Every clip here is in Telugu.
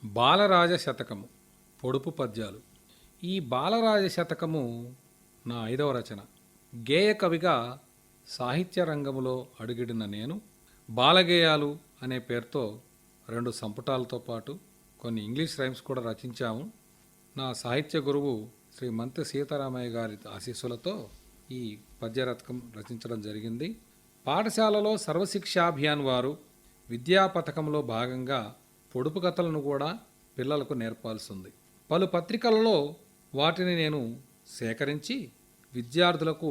బాలరాజ శతకము పొడుపు పద్యాలు. ఈ బాలరాజ శతకము నా 5వ రచన. గేయ కవిగా సాహిత్య రంగములో అడుగిడిన నేను బాలగేయాలు అనే పేరుతో 2 సంపుటాలతో పాటు కొన్ని ఇంగ్లీష్ రైమ్స్ కూడా రచించాము. నా సాహిత్య గురువు శ్రీ మంత్రి సీతారామయ్య గారి ఆశీస్సులతో ఈ పద్యరథకం రచించడం జరిగింది. పాఠశాలలో సర్వశిక్షాభియాన్ వారు విద్యా పథకంలో భాగంగా పొడుపు కథలను కూడా పిల్లలకు నేర్పాల్సి ఉంది. పలు పత్రికలలో వాటిని నేను సేకరించి విద్యార్థులకు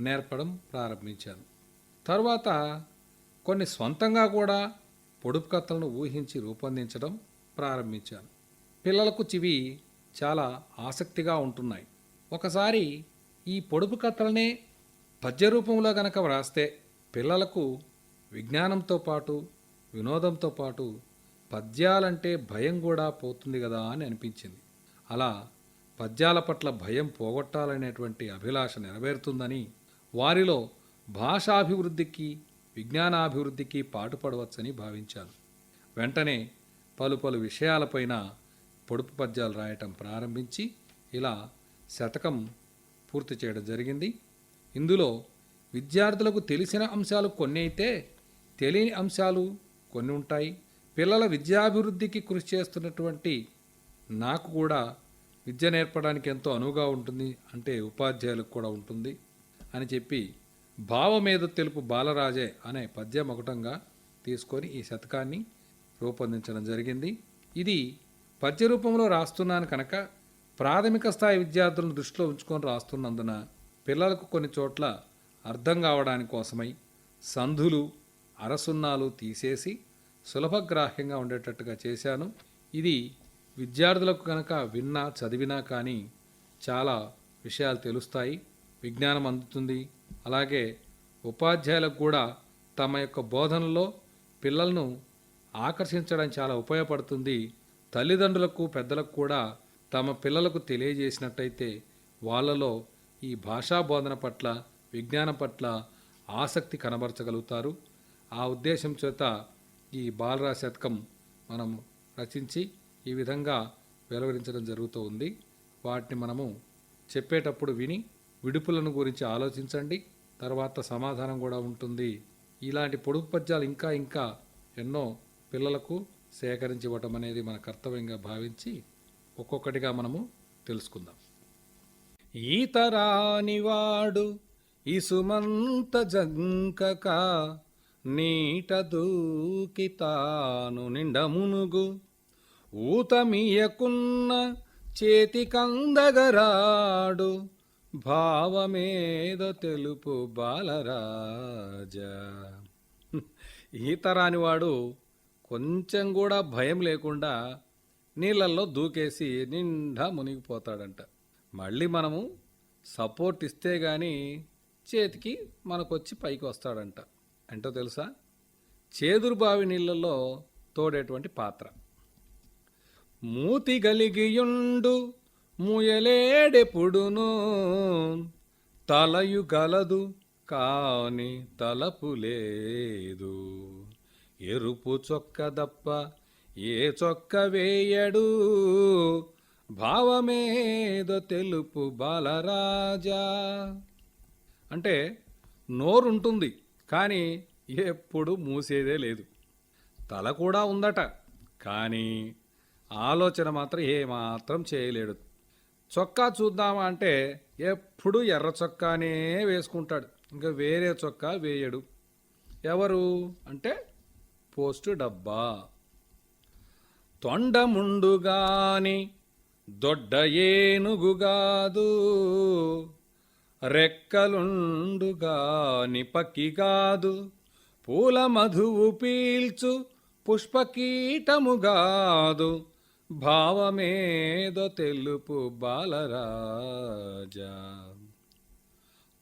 నేర్పడం ప్రారంభించాను. తరువాత కొన్ని స్వంతంగా కూడా పొడుపు కథలను ఊహించి రూపొందించడం ప్రారంభించాను. పిల్లలకు చివి చాలా ఆసక్తిగా ఉంటున్నాయి. ఒకసారి ఈ పొడుపు కథలనే పద్య రూపంలో గనక వ్రాస్తే పిల్లలకు విజ్ఞానంతో పాటు వినోదంతో పాటు పద్యాలంటే భయం కూడా పోతుంది కదా అని అనిపించింది. అలా పద్యాల పట్ల భయం పోగొట్టాలనేటువంటి అభిలాష నెరవేరుతుందని వారిలో భాషాభివృద్ధికి విజ్ఞానాభివృద్ధికి పాటుపడవచ్చని భావించాను. వెంటనే పలు విషయాలపైన పొడుపు పద్యాలు రాయటం ప్రారంభించి ఇలా శతకం పూర్తి చేయడం జరిగింది. ఇందులో విద్యార్థులకు తెలిసిన అంశాలు కొన్ని అయితే తెలియని అంశాలు కొన్ని ఉంటాయి. పిల్లల విద్యాభివృద్ధికి కృషి చేస్తున్నటువంటి నాకు కూడా విద్య నేర్పడానికి ఎంతో అనువుగా ఉంటుంది, అంటే ఉపాధ్యాయులకు కూడా ఉంటుంది అని చెప్పి భావమేదో తెలుపు బాలరాజే అనే పద్యం ఒకటంగా తీసుకొని ఈ శతకాన్ని రూపొందించడం జరిగింది. ఇది పద్య రూపంలో రాస్తున్నాను కనుక ప్రాథమిక స్థాయి విద్యార్థులను దృష్టిలో ఉంచుకొని రాస్తున్నందున పిల్లలకు కొన్ని చోట్ల అర్థం కావడానికి కోసమై సంధులు అరసున్నాలు తీసేసి సులభగ్రాహ్యంగా ఉండేటట్టుగా చేశాను. ఇది విద్యార్థులకు కనుక విన్నా చదివినా కానీ చాలా విషయాలు తెలుస్తాయి, విజ్ఞానం అందుతుంది. అలాగే ఉపాధ్యాయులకు కూడా తమ యొక్క బోధనలో పిల్లలను ఆకర్షించడం చాలా ఉపయోగపడుతుంది. తల్లిదండ్రులకు పెద్దలకు కూడా తమ పిల్లలకు తెలియజేసినట్టయితే వాళ్ళలో ఈ భాషా బోధన పట్ల విజ్ఞానం పట్ల ఆసక్తి కనబరచగలుగుతారు. ఆ ఉద్దేశం చేత ఈ బాలరాజ శతకం మనం రచించి ఈ విధంగా వెలువరించడం జరుగుతూ ఉంది. వాటిని మనము చెప్పేటప్పుడు విని విడుపులను గురించి ఆలోచించండి, తర్వాత సమాధానం కూడా ఉంటుంది. ఇలాంటి పొడుపు పద్యాలు ఇంకా ఎన్నో పిల్లలకు సేకరించి ఇవ్వటం అనేది మన కర్తవ్యంగా భావించి ఒక్కొక్కటిగా మనము తెలుసుకుందాం. ఈతరానివాడు ఇసుమంత జంకక నీట దూకి తాను నిండమునుగు ఊతమీయకున్న చేతికందగరాడు భావమేదో తెలుపు బాలరాజా. ఈతరానివాడు కొంచెం కూడా భయం లేకుండా నీళ్ళల్లో దూకేసి నిండా మునిగిపోతాడంట. మళ్ళీ మనము సపోర్ట్ ఇస్తే గాని చేతికి మనకొచ్చి పైకి వస్తాడంట. ఏంటో తెలుసా? చేదురుబావి నీళ్ళల్లో తోడేటువంటి పాత్ర. మూతి గలిగియుండు ముయలేడెపుడును తలయు గలదు కాని తలపు లేదు ఎరుపు చొక్క దప్ప ఏ చొక్క వేయడు భావమేదో తెలుపు బాలరాజా. అంటే నోరుంటుంది కానీ ఎప్పుడు మూసేదే లేదు, తల కూడా ఉందట కానీ ఆలోచన మాత్రం ఏమాత్రం చేయలేడు. చొక్కా చూద్దామా అంటే ఎప్పుడు ఎర్ర చొక్కానే వేసుకుంటాడు, ఇంకా వేరే చొక్కా వేయడు. ఎవరు అంటే పోస్టు డబ్బా. తొండముండుగాని దొడ్డ ఏనుగుగాదు రెక్కలుండుగాని పక్కిగాదు పూల మధువు పీల్చు పుష్పకీటముగాదు భావమేదో తెలుపు బాలరాజా.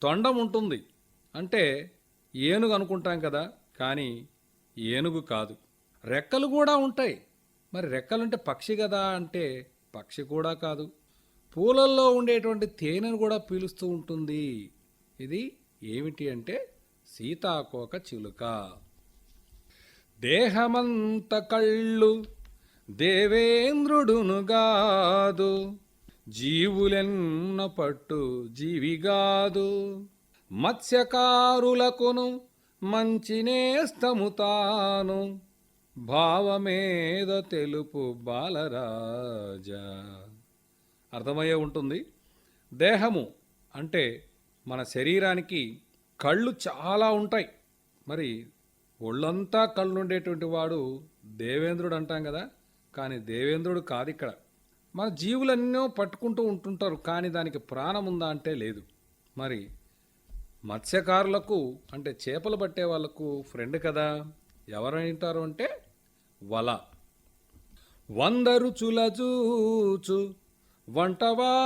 తొండం ఉంటుంది అంటే ఏనుగు అనుకుంటాం కదా, కానీ ఏనుగు కాదు. రెక్కలు కూడా ఉంటాయి, మరి రెక్కలుంటే పక్షి కదా అంటే పక్షి కూడా కాదు. పూలల్లో ఉండేటువంటి తేనెను కూడా పీలుస్తూ ఉంటుంది. ఇది ఏమిటి అంటే సీతాకోక చిలుక. దేహమంత కళ్ళు దేవేంద్రుడునుగాదు జీవులెన్న పట్టు జీవిగాదు మత్స్యకారులకును మంచి నేస్తము తాను భావమేద తెలుపు బాలరాజా. అర్థమయ్యే ఉంటుంది. దేహము అంటే మన శరీరానికి కళ్ళు చాలా ఉంటాయి. మరి ఒళ్ళంతా కళ్ళు ఉండేటువంటి వాడు దేవేంద్రుడు అంటాం కదా, కానీ దేవేంద్రుడు కాదు ఇక్కడ. మన జీవులన్నో పట్టుకుంటూ ఉంటుంటారు, కానీ దానికి ప్రాణం ఉందా అంటే లేదు. మరి మత్స్యకారులకు అంటే చేపలు పట్టే వాళ్ళకు ఫ్రెండ్ కదా, ఎవరంటారు అంటే వల. 100 రుచుల చూచు వంటవాడునుగాదు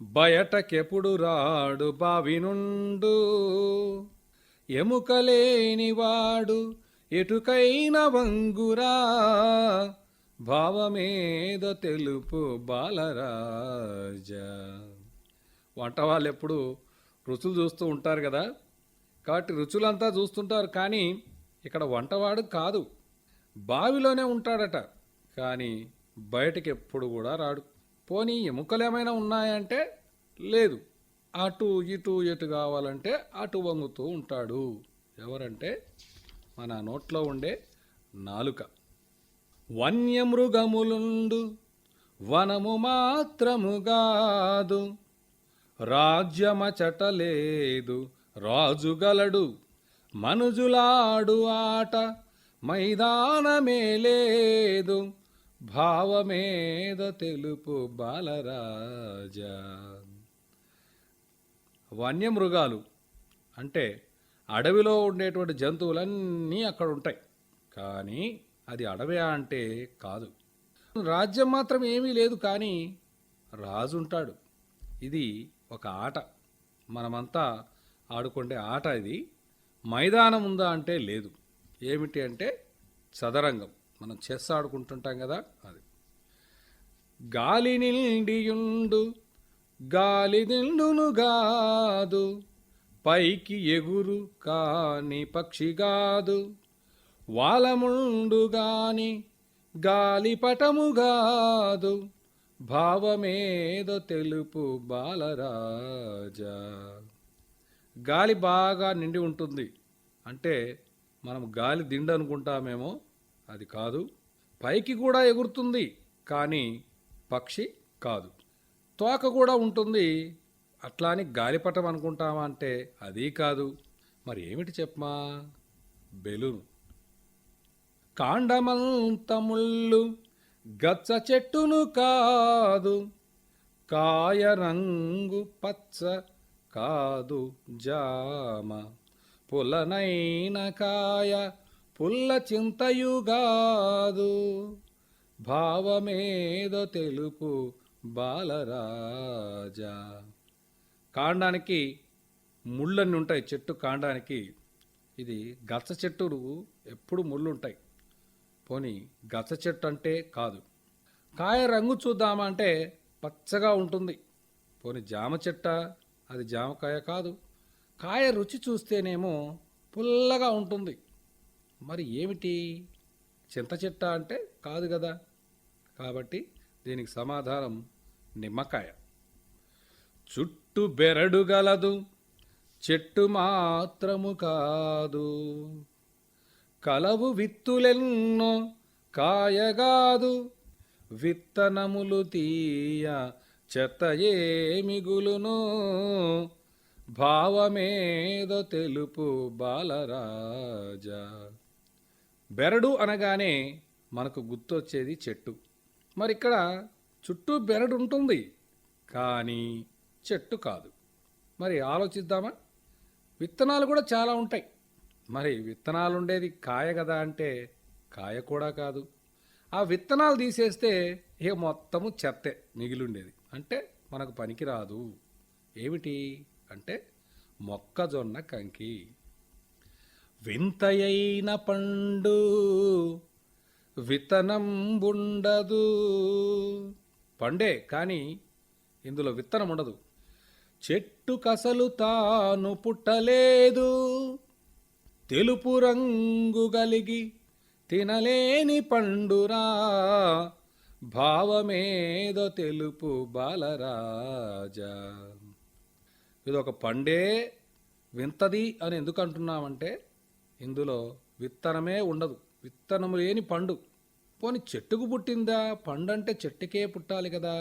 బయటకెప్పుడు రాడు బావి నుండు ఎముకలేనివాడు ఎటుకైన వంగురా భావమేద తెలుపు బాలరాజా. వంట వాళ్ళు ఎప్పుడు రుచులు చూస్తూ ఉంటారు కదా, కాబట్టి రుచులంతా చూస్తుంటారు. కానీ ఇక్కడ వంటవాడు కాదు, బావిలోనే ఉంటాడట, కానీ బయటికి ఎప్పుడు కూడా రాడు. పోనీ ఎముకలు ఏమైనా ఉన్నాయంటే లేదు, అటు ఇటు ఎటు కావాలంటే అటు వంగుతూ ఉంటాడు. ఎవరంటే మన నోట్లో ఉండే నాలుక. వన్యమృగములుండు వనము మాత్రముగాదు రాజ్యమచటలేదు రాజుగలడు మనుజులాడు ఆట మైదానమే లేదు భావమేద తెలుపు బాలరాజా. వన్యమృగాలు అంటే అడవిలో ఉండేటువంటి జంతువులన్నీ అక్కడ ఉంటాయి, కానీ అది అడవి అంటే కాదు. రాజ్యం మాత్రం ఏమీ లేదు, కానీ రాజు ఉంటాడు. ఇది ఒక ఆట, మనమంతా ఆడుకుంటే ఆట. ఇది మైదానం ఉందా అంటే లేదు. ఏమిటి అంటే చదరంగం, మనం చెస్ ఆడుకుంటుంటాం కదా అది. గాలి నిండియుండు గాలి నిండునుగాదు పైకి ఎగురు కాని పక్షిగాదు వాలముండు గాని గాలిపటముగాదు భావమేదో తెలుపు బాలరాజా. గాలి బాగా నిండి ఉంటుంది అంటే మనం గాలి దిండు అనుకుంటామేమో, అది కాదు. పైకి కూడా ఎగురుతుంది కానీ పక్షి కాదు. తోక కూడా ఉంటుంది, అట్లా అని గాలిపటం అనుకుంటామా అంటే అది కాదు. మరి ఏమిటి చెప్పమా? బెలూన్. కాండమంత ముళ్ళు గచ్చ చెట్టును కాదు కాయ రంగు పచ్చ కాదు జామ పులనైన కాయ పుల్ల చింతయుగాదు భావమేదో తెలుపు బాలరాజా. కాండానికి ముళ్ళన్నీ ఉంటాయి చెట్టు కాండానికి. ఇది గచ్చ చెట్టు, ఎప్పుడు ముళ్ళు ఉంటాయి. పోనీ గచ్చ చెట్టు అంటే కాదు. కాయ రంగు చూద్దామా అంటే పచ్చగా ఉంటుంది. పోనీ జామ చెట్ట, అది జామకాయ కాదు. కాయ రుచి చూస్తేనేమో పుల్లగా ఉంటుంది. మరి ఏమిటి? చింత చెట్ట అంటే కాదు కదా. కాబట్టి దీనికి సమాధానం నిమ్మకాయ. చుట్టు బెరడు గలదు చెట్టు మాత్రము కాదు కలవు విత్తులెన్నో కాయగాదు విత్తనములు తీయ చెత్త ఏ మిగులును భావమేదో తెలుపు బాలరాజా. బెరడు అనగానే మనకు గుర్తొచ్చేది చెట్టు. మరి ఇక్కడ చుట్టూ బెరడు ఉంటుంది కానీ చెట్టు కాదు. మరి ఆలోచిద్దామా? విత్తనాలు కూడా చాలా ఉంటాయి. మరి విత్తనాలు ఉండేది కాయ కదా అంటే కాయ కూడా కాదు. ఆ విత్తనాలు తీసేస్తే ఇక మొత్తము చెత్తే మిగిలిండేది, అంటే మనకు పనికిరాదు. ఏమిటి అంటే మొక్కజొన్న కంకి. వింతయైన పండు విత్తనం ఉండదు. పండే కానీ ఇందులో విత్తనం ఉండదు. చెట్టు కసలు తాను పుట్టలేదు తెలుపు రంగు కలిగి తినలేని పండురా భావమేదో తెలుపు బాలరాజా. ఇదొక పండే వింతది అని ఎందుకు అంటున్నామంటే ఇందులో విత్తనమే ఉండదు, విత్తనము లేని పండు. పోని చెట్టుకు పుట్టిందా? పండు అంటే చెట్టుకే పుట్టాలి కదా,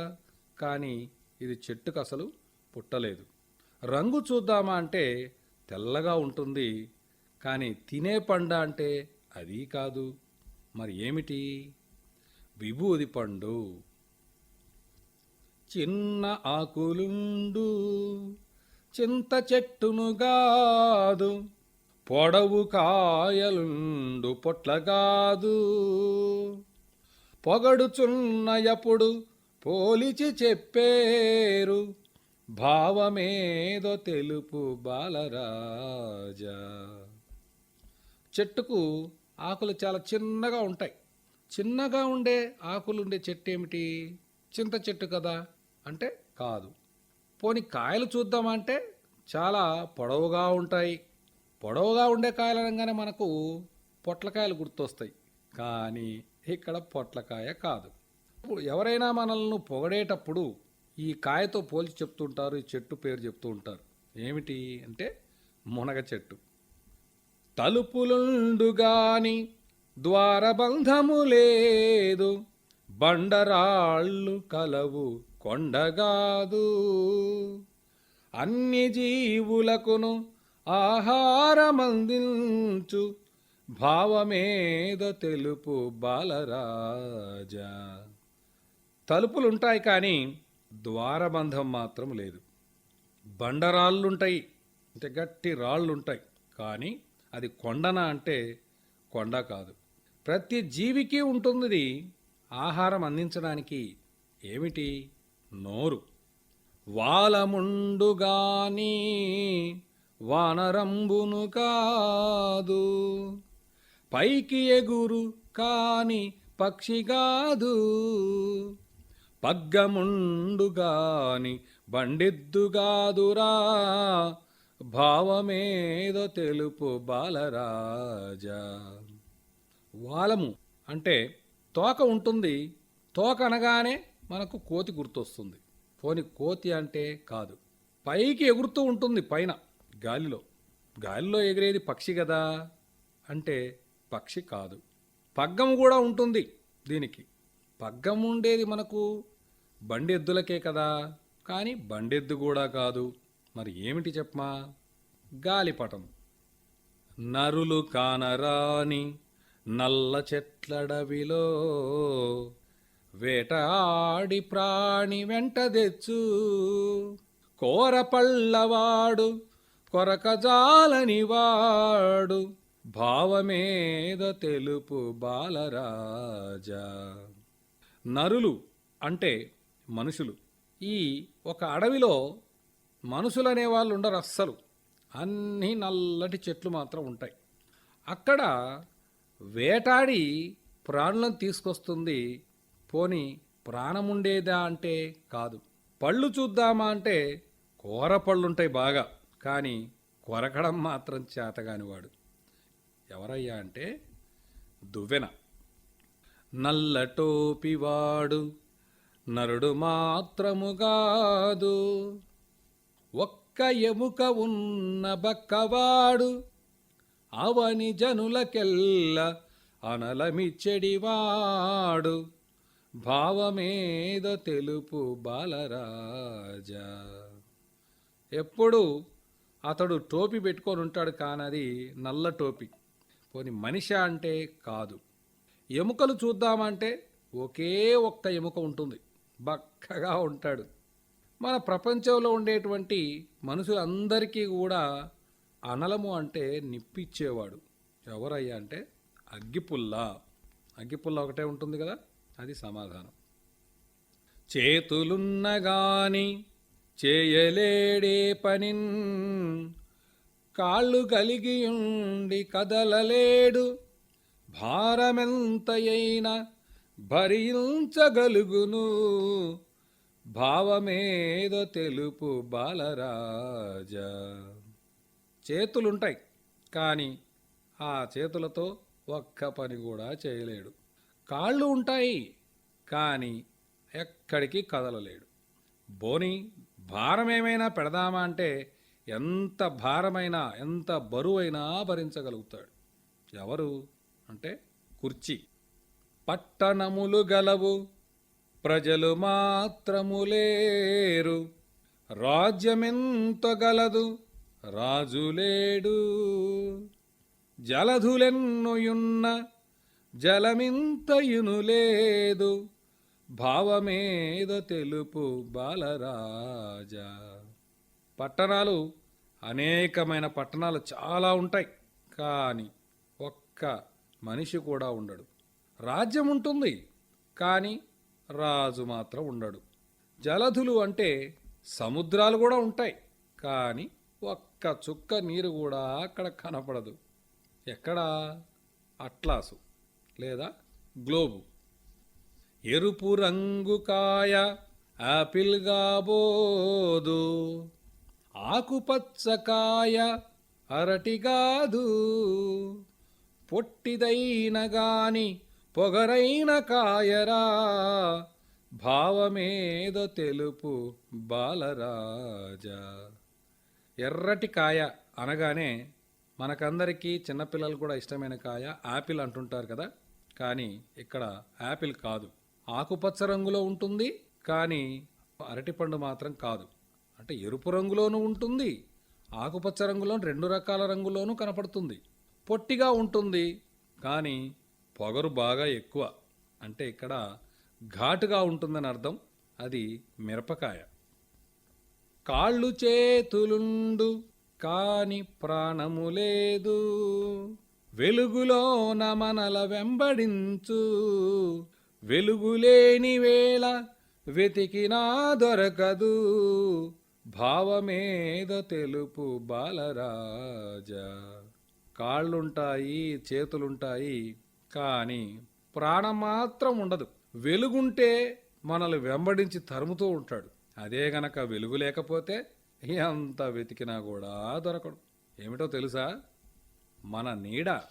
కానీ ఇది చెట్టుకు అసలు పుట్టలేదు. రంగు చూద్దామా అంటే తెల్లగా ఉంటుంది, కానీ తినే పండు అంటే అది కాదు. మరి ఏమిటి? విభూది పండు. చిన్న ఆకులుండు చింత చెట్టునుగాదు, పొడవు కాయలుండు పొట్లగాదు, పొగడుచున్నయప్పుడు పోలిచి చెప్పేరు భావమేదో తెలుపు బాలరాజా. చెట్టుకు ఆకులు చాలా చిన్నగా ఉంటాయి. చిన్నగా ఉండే ఆకులుండే చెట్టు ఏమిటి? చింత చెట్టు కదా అంటే కాదు. పోని కాయలు చూద్దామంటే చాలా పొడవుగా ఉంటాయి. పొడవుగా ఉండే కాయలు అనగానే మనకు పొట్లకాయలు గుర్తొస్తాయి, కానీ ఇక్కడ పొట్లకాయ కాదు. ఎవరైనా మనల్ని పొగడేటప్పుడు ఈ కాయతో పోల్చి చెప్తుంటారు, ఈ చెట్టు పేరు చెప్తూ ఉంటారు. ఏమిటి అంటే మునగ చెట్టు. తలుపులుండుగాని ద్వారబంధము లేదు, బండరాళ్ళు కలవు కొండగాదు, అన్ని జీవులకును ఆహారమందించు భావమేదో తెలుపు బాలరాజా. తలుపులుంటాయి కానీ ద్వారబంధం మాత్రం లేదు. బండరాళ్ళుంటాయి అంటే గట్టి రాళ్ళుంటాయి, కానీ అది కొండన అంటే కొండ కాదు. ప్రతి జీవికి ఉంటుంది ఆహారం అందించడానికి. ఏమిటి? నోరు. వాలముండుగాని వానరంబును కాదు, పైకి ఎగురు కాని పక్షిగాదు, పగ్గముండుగాని బండెద్దుగాదురా భావమేదో తెలుపు బాలరాజా. వాలము అంటే తోక ఉంటుంది. తోక అనగానే మనకు కోతి గుర్తొస్తుంది. పోని కోతి అంటే కాదు. పైకి ఎగురుతూ ఉంటుంది, పైన గాలిలో. గాలిలో ఎగిరేది పక్షి కదా అంటే పక్షి కాదు. పగ్గము కూడా ఉంటుంది దీనికి. పగ్గం ఉండేది మనకు బండెద్దులకే కదా, కానీ బండెద్దు కూడా కాదు. మరి ఏమిటి చెప్పమా? గాలిపటం. నరులు కానరాని నల్ల చెట్లడవిలో వేటాడి ప్రాణి వెంట తెచ్చు, కోరపళ్ళవాడు కొరకజాలని వాడు భావమేదో తెలుపు బాలరాజా. నరులు అంటే మనుషులు. ఈ ఒక అడవిలో మనుషులనే వాళ్ళు ఉండరు అస్సలు. అన్నీ నల్లటి చెట్లు మాత్రం ఉంటాయి. అక్కడ వేటాడి ప్రాణులను తీసుకొస్తుంది. పోని ప్రాణముండేదా అంటే కాదు. పళ్ళు చూద్దామా అంటే కూర పళ్ళుంటాయి బాగా, కానీ కొరకడం మాత్రం చేతగానివాడు. ఎవరయ్యా అంటే దువ్వెన. నల్లటోపివాడు నరుడు మాత్రముగాదు, ఒక్క ఎముక ఉన్న బక్కవాడు అవని జనులకెల్ల అనలమిచ్చెడివాడు భావమేదో తెలుపు బాలరాజా. ఎప్పుడు అతడు టోపీ పెట్టుకొని ఉంటాడు, కానది నల్ల టోపీ. పోని మనిషి అంటే కాదు. ఎముకలు చూద్దామంటే ఒకే ఒక్క ఎముక ఉంటుంది, బక్కగా ఉంటాడు. మన ప్రపంచంలో ఉండేటువంటి మనుషులందరికీ కూడా అనలము అంటే నిప్పిచ్చేవాడు. ఎవరయ్యా అంటే అగ్గిపుల్ల. అగ్గిపుల్ల ఒకటే ఉంటుంది కదా, అది సమాధానం. చేతులున్నగాని చేయలేడే పనిన్, కాళ్ళు కలిగియుండి కదలలేడు భారమెంతయైనా భరించగలుగును భావమేదో తెలుపు బాలరాజా. చేతులుంటాయి కానీ ఆ చేతులతో ఒక్క పని కూడా చేయలేడు. కాళ్ళు ఉంటాయి కానీ ఎక్కడికి కదలలేడు. బోని భారం ఏమైనా పెడదామా అంటే ఎంత భారమైనా ఎంత బరువైనా భరించగలుగుతాడు. ఎవరు అంటే కుర్చీ. పట్టణములు గలవు ప్రజలు మాత్రము లేరు, రాజ్యమెంత గలదు రాజులేడు. జలధులెన్నుయున్న జలమింతయును లేదు, భావమేద తెలుపు బాలరాజా. పట్టణాలు అనేకమైన పట్టణాలు చాలా ఉంటాయి కానీ ఒక్క మనిషి కూడా ఉండడు. రాజ్యం ఉంటుంది కానీ రాజు మాత్రం ఉండడు. జలధులు అంటే సముద్రాలు కూడా ఉంటాయి కానీ ఒక్క చుక్క నీరు కూడా అక్కడ కనపడదు. ఎక్కడ? అట్లాసు లేదా గ్లోబు. ఎరుపు రంగు కాయ యాపిల్ గాబోదు, ఆకుపచ్చ కాయ అరటిగాదు, పొట్టిదైన గాని పొగరైన కాయరా, భావమేదో తెలుపు బాలరాజా. ఎర్రటి కాయ అనగానే మనకందరికీ చిన్నపిల్లలు కూడా ఇష్టమైన కాయ యాపిల్ అంటుంటారు కదా. కానీ ఇక్కడ యాపిల్ కాదు. ఆకుపచ్చ రంగులో ఉంటుంది కానీ అరటిపండు మాత్రం కాదు. అంటే ఎరుపు రంగులోనూ ఉంటుంది, ఆకుపచ్చ రంగులోను, రెండు రకాల రంగులోనూ కనపడుతుంది. పొట్టిగా ఉంటుంది కానీ పొగరు బాగా ఎక్కువ. అంటే ఇక్కడ ఘాటుగా ఉంటుందని అర్థం. అది మిరపకాయ. కాళ్ళు చేతులుండు కాని ప్రాణము లేదు, వెలుగులోన మనల వెంబడించు, వెలుగులేని వేళ వెతికినా దొరకదు, భావమేద తెలుపు బాలరాజా. కాళ్ళుంటాయి, చేతులుంటాయి కానీ ప్రాణం మాత్రం ఉండదు. వెలుగుంటే మనల్ని వెంబడించి తరుముతూ ఉంటాడు. అదే గనక వెలుగు లేకపోతే ఎంత వెతికినా కూడా దొరకడు. ఏమిటో తెలుసా? మన నీడ.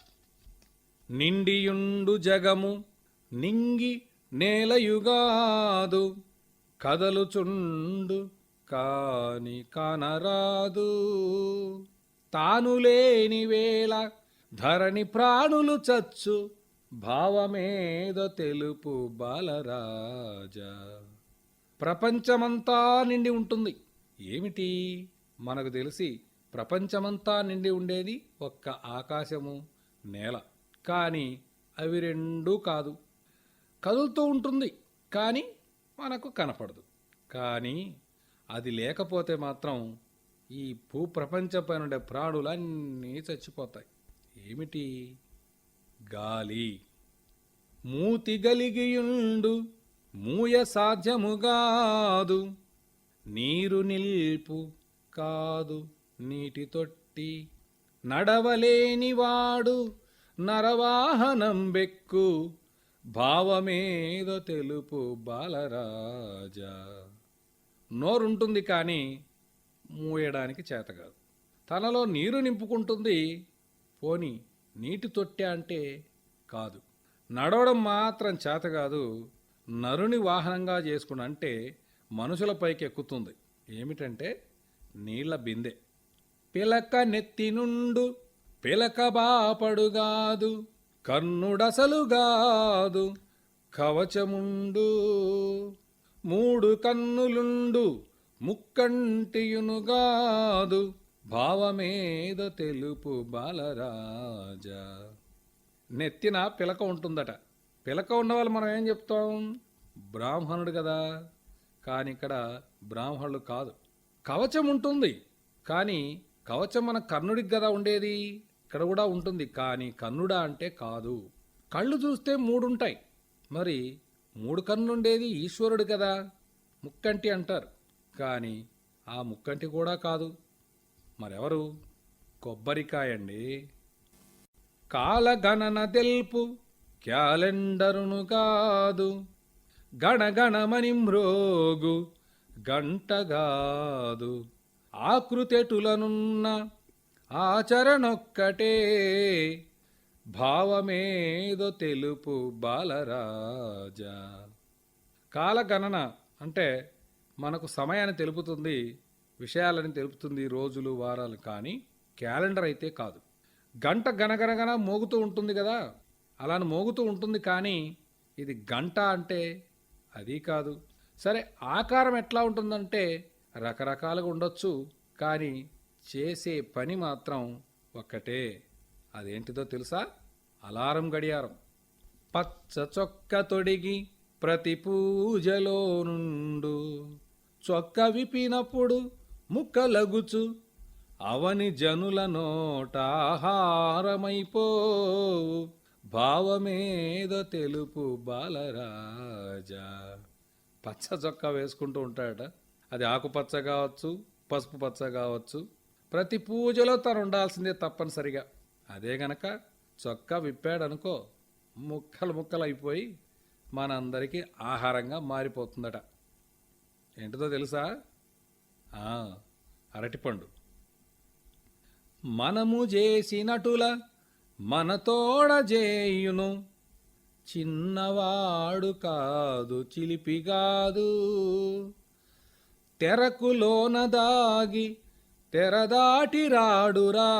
నిండియుండు జగము నింగి నేలయుగాదు, కదలుచుండు కాని కానరాదు, తాను లేని వేళ ధరణి ప్రాణులు చచ్చు, భావమేదో తెలుపు బాలరాజా. ప్రపంచమంతా నిండి ఉంటుంది. ఏమిటి? మనకు తెలిసి ప్రపంచమంతా నిండి ఉండేది ఒక్క ఆకాశము, నేల. కానీ అవి రెండూ కాదు. కదులుతూ ఉంటుంది కానీ మనకు కనపడదు. కానీ అది లేకపోతే మాత్రం ఈ భూప్రపంచంపై ఉండే ప్రాణులన్నీ చచ్చిపోతాయి. ఏమిటి? గాలి. మూతి గలిగియుండు మూయ సాధ్యముగాదు, నీరు నిల్పు కాదు నీటి తొట్టి, నడవలేనివాడు నరవాహనం బెక్కు, భావమేదో తెలుపు బాలరాజా. నోరుంటుంది కానీ మూయడానికి చేతకాదు. తనలో నీరు నింపుకుంటుంది, పోని నీటి తొట్టె అంటే కాదు. నడవడం మాత్రం చేతకాదు. నరుని వాహనంగా చేసుకుని అంటే మనుషులపైకి ఎక్కుతుంది. ఏమిటంటే నీళ్ల బిందె. పిలక నెత్తి నుండు పిలక బాపడుగాదు, కన్నుడసలుగాదు కవచముండు, మూడు కన్నులుండు ముక్కంటియునుగాదు, భావమేదో తెలుపు బాలరాజా. నెత్తిన పిలక ఉంటుందట. పిలక ఉన్నవాళ్ళు మనం ఏం చెప్తాం? బ్రాహ్మణుడు కదా. కానీ ఇక్కడ బ్రాహ్మణులు కాదు. కవచం ఉంటుంది కానీ కవచం మన కర్ణుడికి కదా ఉండేది. ఇక్కడ కూడా ఉంటుంది కానీ కర్ణుడా అంటే కాదు. కళ్ళు చూస్తే మూడుంటాయి, మరి మూడు కన్నుండేది ఈశ్వరుడు కదా. ముక్కంటి అంటారు కానీ ఆ ముక్కంటి కూడా కాదు. మరెవరు? కొబ్బరికాయ అండి. కాలగణన తెల్పు క్యాలెండరును కాదు, గణగణమని మ్రోగు గంటగాదు, ఆకృతెటులనున్న ఆచరణొక్కటే, భావమేదో తెలుపు బాలరాజా. కాలగణన అంటే మనకు సమయాన్ని తెలుపుతుంది, విషయాలని తెలుపుతుంది, రోజులు వారాలు. కానీ క్యాలెండర్ అయితే కాదు. గంట గనగనగన మోగుతూ ఉంటుంది కదా, అలానే మోగుతూ ఉంటుంది. కానీ ఇది గంట అంటే అది కాదు. సరే, ఆకారం ఎట్లా ఉంటుందంటే రకరకాలుగా ఉండొచ్చు, కానీ చేసే పని మాత్రం ఒక్కటే. అదేంటిదో తెలుసా? అలారం గడియారం. పచ్చ చొక్క తొడిగి ప్రతి పూజలో నుండు, చొక్క విప్పినప్పుడు ముక్కలగుచు అవని జనుల నోట ఆహారమైపోవు, భావమేదో తెలుపు బాలరాజా. పచ్చ చొక్కా వేసుకుంటూ ఉంటాడట. అది ఆకుపచ్చ కావచ్చు, పసుపు పచ్చ కావచ్చు. ప్రతి పూజలో తను ఉండాల్సిందే తప్పనిసరిగా. అదే గనక చొక్కా విప్పాడనుకో, ముక్కలు ముక్కలు అయిపోయి మనందరికీ ఆహారంగా మారిపోతుందట. ఏంటిదో తెలుసా? అరటిపండు. మనము చేసినటుల మనతోడ చేయును, చిన్నవాడు కాదు చిలిపి కాదు, తెరకులోన దాగి తెరదాటి రాడురా,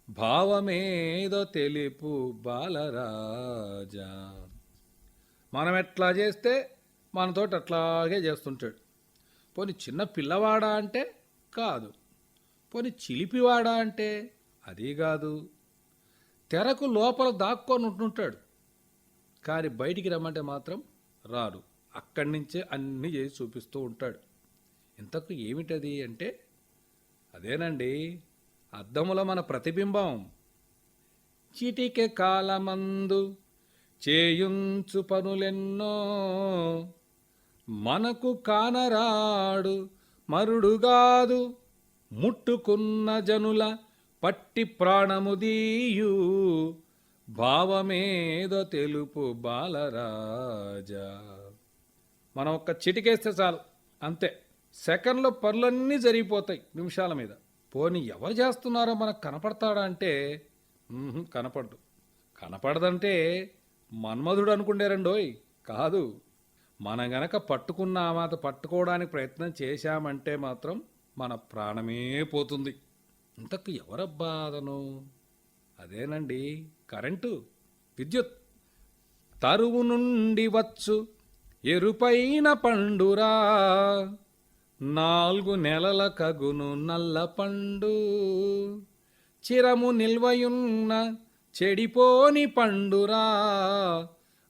భావమేదో తెలుపు బాలరాజా. మనం ఎట్లా చేస్తే మనతోటి అట్లాగే చేస్తుంటాడు. పోనీ చిన్న పిల్లవాడా అంటే కాదు, పోనీ చిలిపివాడా అంటే అది కాదు. తెరకు లోపల దాక్కొని ఉంటుంటాడు, కానీ బయటికి రమ్మంటే మాత్రం రాడు. అక్కడి నుంచే అన్నీ చేసి చూపిస్తూ ఉంటాడు. ఇంతకు ఏమిటది అంటే అదేనండి, అద్దముల మన ప్రతిబింబం. చిటికె కాలమందు చేయుంచు పనులెన్నో, మనకు కానరాడు మరుడుగాదు, ముట్టుకున్న జనుల పట్టి ప్రాణము దీయు, భావమేదో తెలుపు బాలరాజా. మనం ఒక్క చిటికేస్తే చాలు, అంతే. సెకండ్లో పనులన్నీ జరిగిపోతాయి నిమిషాల మీద. పోనీ ఎవరు చేస్తున్నారో మనకు కనపడతాడా అంటే కనపడ్డు. కనపడదంటే మన్మధుడు అనుకుండేరండోయ్, కాదు. మనం గనక పట్టుకున్న ఆ మాత పట్టుకోవడానికి ప్రయత్నం చేశామంటే మాత్రం మన ప్రాణమే పోతుంది. ఇంతకు ఎవరబ్బా అతను? అదేనండి, కరెంటు, విద్యుత్. తరువు నుండి వచ్చు ఎరుపైన పండురా, 4 నెలల కగును నల్ల పండు, చిరము నిల్వయున్న చెడిపోని పండురా,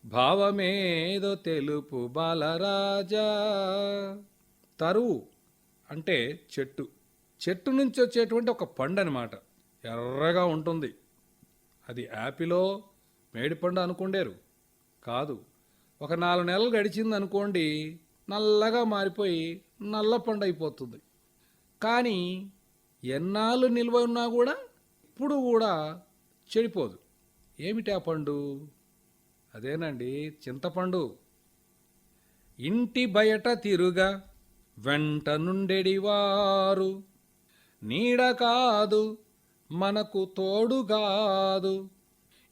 భావమేదో తెలుపు బాలరాజా. తరువు అంటే చెట్టు. చెట్టు నుంచి వచ్చేటువంటి ఒక పండు అనమాట. ఎర్రగా ఉంటుంది. అది యాపిలో మేడిపండు అనుకుండేరు, కాదు. ఒక 4 నెలలు గడిచింది అనుకోండి, నల్లగా మారిపోయి నల్ల పండు అయిపోతుంది. కానీ ఎన్నాళ్ళు నిల్వ ఉన్నా కూడా ఇప్పుడు కూడా చెడిపోదు. ఏమిటి ఆ పండు? అదేనండి, చింతపండు. ఇంటి బయట తిరుగా వెంట నుండెడివారు, నీడ కాదు మనకు తోడు కాదు,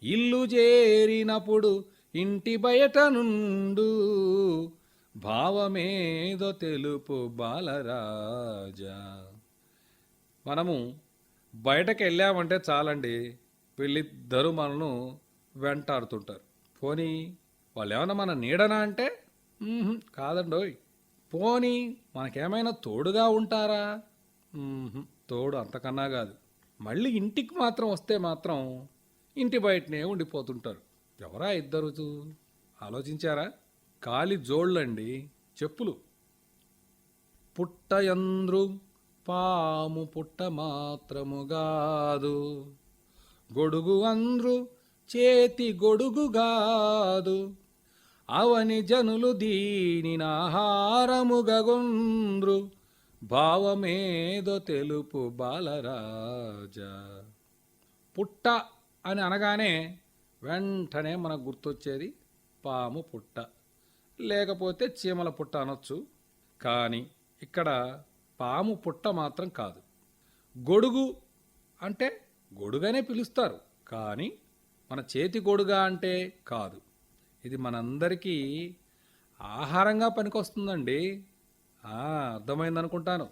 ఇల్లు చేరినప్పుడు ఇంటి బయట నుండు, భావమేదో తెలుపు బాలరాజా. మనము బయటకు వెళ్ళామంటే చాలండి, వీళ్ళిద్దరూ మనను వెంటాడుతుంటారు. పోనీ వాళ్ళు ఏమన్నా మన నీడనా అంటే కాదండోయ్. పోనీ మనకేమైనా తోడుగా ఉంటారా? తోడు అంతకన్నా కాదు. మళ్ళీ ఇంటికి మాత్రం వస్తే మాత్రం ఇంటి బయటనే ఉండిపోతుంటారు. ఎవరా ఇద్దరు? ఆలోచించారా? కాలి జోళ్ళండి, చెప్పులు. పుట్టయంద్రు పాము పుట్ట మాత్రముగాదు, గొడుగు అంద్రు చేతి గొడుగుగాదు, అవని జనులు దీనిని ఆహారముగొంద్రు, భావమేదో తెలుపు బాలరాజా. పుట్ట అని అనగానే వెంటనే మనకు గుర్తొచ్చేది పాము పుట్ట, లేకపోతే చీమల పుట్ట అనొచ్చు. కానీ ఇక్కడ పాము పుట్ట మాత్రం కాదు. గొడుగు అంటే గొడుగనే పిలుస్తారు, కానీ మన చేతి గొడుగా అంటే కాదు. ఇది మనందరికీ ఆహారంగా పనికొస్తుందండి. అర్థమైందనుకుంటాను.